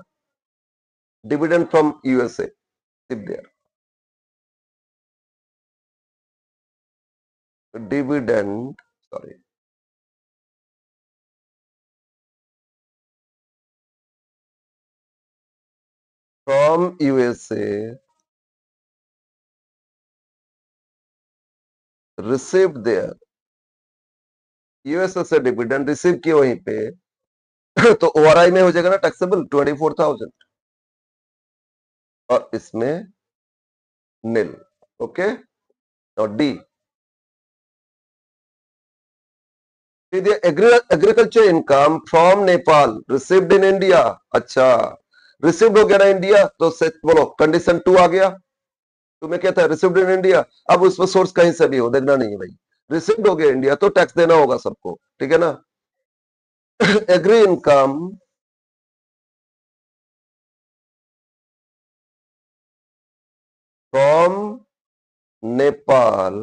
dividend from USA there, dividend, sorry, from USA received there, USA से डिविडेंड रिसीव किए वहीं पे, तो ओआरआई में हो जाएगा ना टैक्सेबल 24,000 और इसमें नील। ओके। और D, agriculture income from Nepal received in India. अच्छा, रिसीव्ड हो गया ना इंडिया, तो बोलो कंडीशन 2 आ गया। तुम्हें क्या था, रिसीव्ड इन इंडिया। अब उसमें सोर्स कहीं से भी हो, देखना नहीं है भाई, रिसीव्ड हो गया इंडिया तो टैक्स देना होगा सबको, ठीक है ना। Agri income from Nepal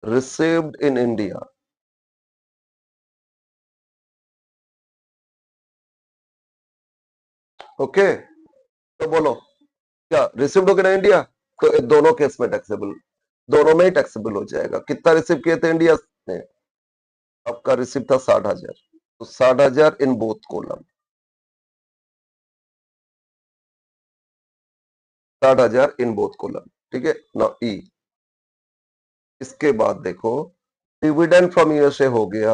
received in India. Okay, तो बोलो क्या रिसीव्ड हो गया ना इंडिया, तो दोनों केस में टैक्सेबल, दोनों में ही टैक्सेबल हो जाएगा। कितना रिसीव किए थे इंडिया ने, आपका रिसीव था 60,000, तो 60,000 in both column, 60,000 in both column, ठीक है ना। ई, इसके बाद देखो, डिविडेंड फ्रॉम यूएसए हो गया,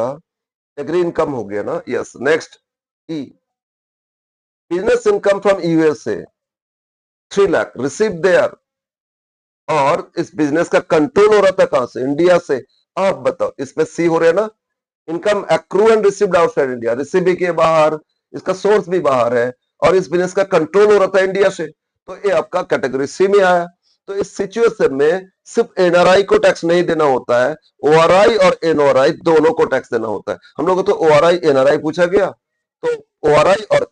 एग्री इनकम हो गया ना, yes. Next, E, business income from USA 3 lakh receive there, और इस बिजनेस का कंट्रोल हो रहा था कहां से, इंडिया से। आप बताओ, इसमें सी हो रहा है ना, income accrue and received outside India, receive भी किए बाहर, इसका सोर्स भी बाहर है, और इस बिजनेस का कंट्रोल हो रहा था इंडिया से, तो ये आपका कैटेगरी सी में आया। तो इस सिचुएशन में सिर्फ एनआरआई को टैक्स नहीं देना होता है, ओआरआई और एनआरआई दोनों को टैक्स देना होता है। हम लोग को तो ओआरआई एनआरआई पूछा गया, तो ओआरआई और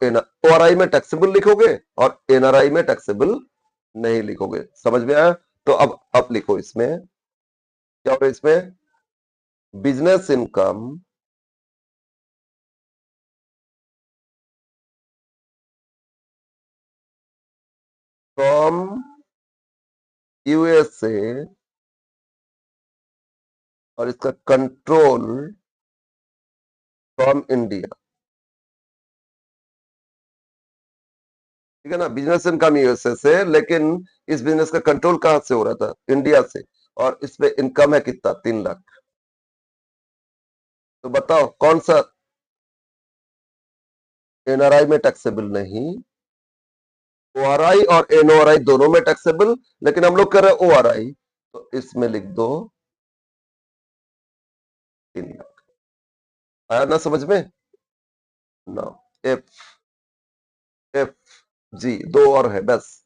ओआरआई में टैक्सेबल लिखोगे और एनआरआई में टैक्सेबल नहीं लिखोगे, समझ में आया। तो अब लिखो इसमें क्या होगा, इसमें बिजनेस इनकम फ्रॉम यूएसए और इसका कंट्रोल फ्रॉम इंडिया, ठीक है ना। बिजनेस इनकम यूएसए से, लेकिन इस बिजनेस का कंट्रोल कहां से हो रहा था, इंडिया से, और इसमें इनकम है कितना, 3 लाख। तो बताओ कौन सा, एनआरआई में टैक्सेबल नहीं, ओआरआई और एनओआरआई दोनों में टैक्सेबल, लेकिन हम लोग कर रहे हैं ओआरआई, तो इसमें लिख दो 3 लाख। आया ना समझ में ना। एफ, एफ जी, दो और है बस।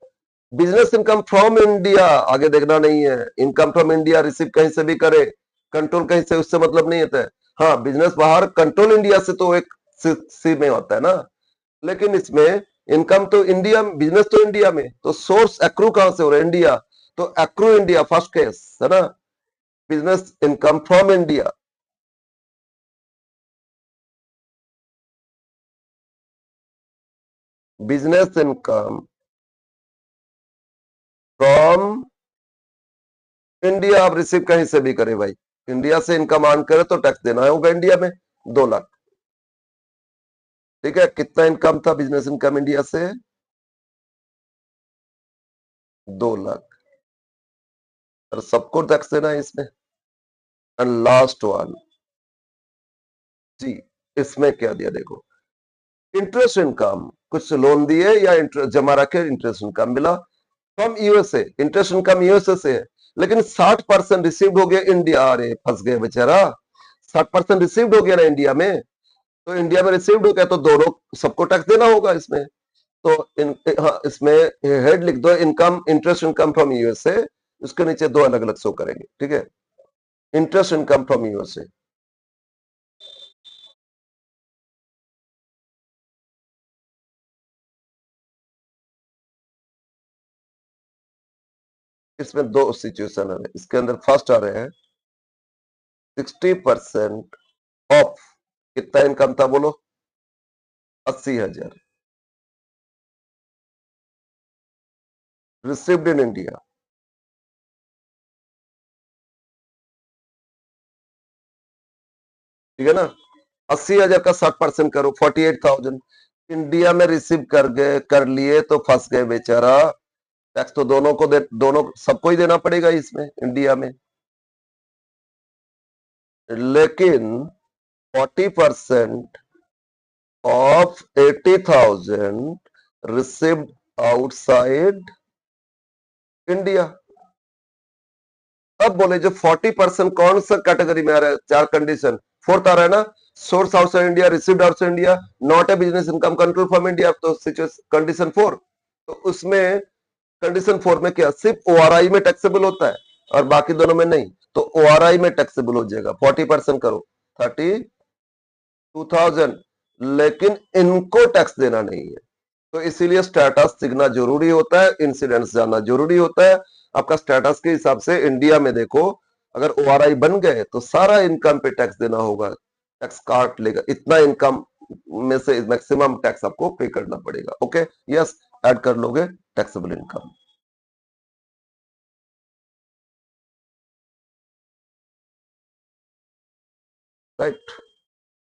बिजनेस इनकम फ्रॉम इंडिया, आगे देखना नहीं है, इनकम फ्रॉम इंडिया रिसीव कहीं से भी करे, कंट्रोल कहीं से, उससे मतलब नहीं होता है। हाँ, बिजनेस बाहर, कंट्रोल इंडिया से, तो एक सी में होता है ना, लेकिन इसमें इनकम तो इंडिया, बिजनेस तो इंडिया में, तो सोर्स एक्रू कहां से हो रहा है, इंडिया, तो एक्रू इंडिया फर्स्ट केस है ना। Business income from India, business income from India, आप रिसीव कहीं से भी करे भाई, इंडिया से इनकम अर्न करे तो टैक्स देना होगा इंडिया में, 2 लाख। ठीक है, कितना इनकम था बिजनेस इनकम इंडिया से, 2 लाख, और सबको टैक्स देना है इसमें। एंड लास्ट वन, जी, इसमें क्या दिया देखो, इंटरेस्ट इनकम, कुछ लोन दिए या इंटरेस्ट जमा रखे, इंटरेस्ट इनकम मिला from USA, interest income USA से है, लेकिन 60% रिसीव्ड हो गया इंडिया, अरे फंस गए बेचारा, 60% रिसीव्ड हो गया ना इंडिया में, तो इंडिया में रिसीव्ड हो गया तो दोनों, सबको टैक्स देना होगा इसमें। तो हाँ, इसमें हेड लिख दो, income, interest income from USA, उसके नीचे दो अलग अलग शो करेंगे, ठीक है। इंटरेस्ट इनकम फ्रॉम यूएसए, इसमें दो सिचुएशन है इसके अंदर। फर्स्ट आ रहे हैं 60% ऑफ, कितना इनकम था बोलो, 80,000 रिसीव्ड इन इंडिया, ठीक है ना। 80,000 का 60% करो, 48,000 इंडिया में रिसीव कर गए, कर लिए तो फंस गए बेचारा, टैक्स तो दोनों को दे, दोनों सबको ही देना पड़ेगा इसमें इंडिया में, लेकिन 40% ऑफ 80,000 रिसीव्ड आउटसाइड इंडिया। अब बोले जो 40% कौन सा कैटेगरी में आ रहा है, चार कंडीशन, फोर्थ आ रहा है ना, source outside India, received outside India, not a business income control from India, तो कंडीशन 4, तो उसमें कंडीशन 4 में क्या सिर्फ ओआरआई में टैक्सेबल होता है और बाकी दोनों में नहीं, तो ओआरआई में टैक्सेबल हो जाएगा 40% करो 32,000, लेकिन इनको टैक्स देना नहीं है, तो इसीलिए स्टेटस सीखना जरूरी होता है, इंसिडेंट्स जानना जरूरी होता है। आपका स्टेटस के हिसाब से इंडिया में देखो, अगर ओआरआई बन गए तो सारा इनकम पे टैक्स देना होगा, टैक्स काट लेगा, इतना इनकम में से मैक्सिमम टैक्स आपको पे करना पड़ेगा। ओके, यस, ऐड कर लोगे टैक्सेबल इनकम। राइट,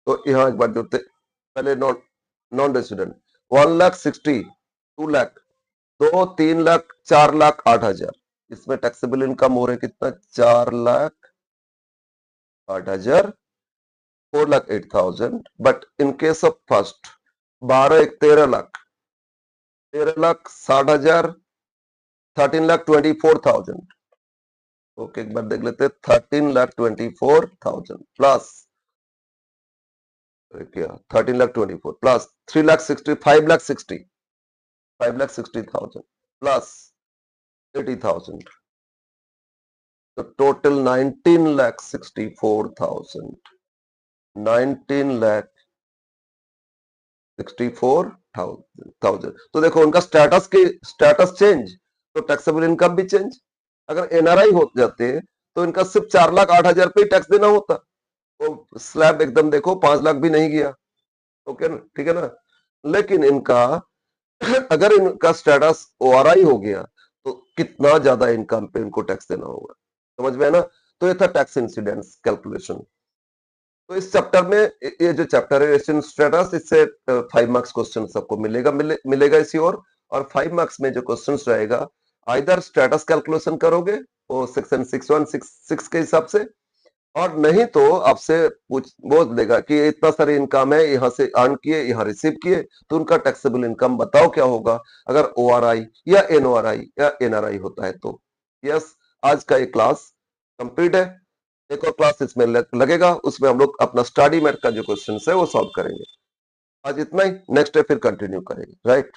तो यहाँ एक बात जोड़ते, पहले non non resident 1,60,000, 2,00,000, 2, 3 lakh, 4 lakh 8 हजार, इसमें टैक्सेबल इनकम हो रहा है कितना, 4,08,000, 4,08,000, but in case of first 12, 1, 13 lakh, 13,60,000, 13,24,000। Okay, एक बार देख लेते हैं, 13,24,000 प्लस क्या, 13,24,000 प्लस 3,60,000, 5,60,000, 5,60,000 प्लस 80,000, तो टोटल 19,64,000, 19,64,000। तो देखो उनका स्टेटस चेंज, तो टैक्सेबल इनकम भी चेंज। अगर एनआरआई हो जाते तो इनका सिर्फ 4,08,000 पे टैक्स देना होता, तो स्लैब एकदम देखो 5 लाख भी नहीं गया। ओके ना, ठीक है ना, लेकिन इनका अगर इनका स्टेटस ओआरआई हो गया तो कितना ज्यादा इनकम पे इनको टैक्स देना होगा, समझ में है ना। तो ये था टैक्स इंसिडेंस कैलकुलेशन। तो इस चैप्टर में, ये जो चैप्टर है रेसिडेंट स्टेटस, इससे 5 मार्क्स क्वेश्चन सबको मिलेगा इसी और 5 मार्क्स में जो क्वेश्चन रहेगा, आइदर स्टेटस कैलकुलेशन करोगे वो सेक्शन 6166 के हिसाब से, और नहीं तो आपसे पूछ बोल देगा कि इतना सारी इनकम है, यहाँ से अर्न किए, यहाँ रिसीव किए, तो उनका टैक्सेबल इनकम बताओ क्या होगा अगर ओआरआई या एनओआरआई या एनआरआई होता है तो। यस, आज का ये क्लास कंप्लीट है, एक और क्लास इसमें लगेगा, उसमें हम लोग अपना स्टडी मैट का जो क्वेश्चन है वो सॉल्व करेंगे। आज इतना ही, नेक्स्ट डे फिर कंटिन्यू करेंगे। राइट।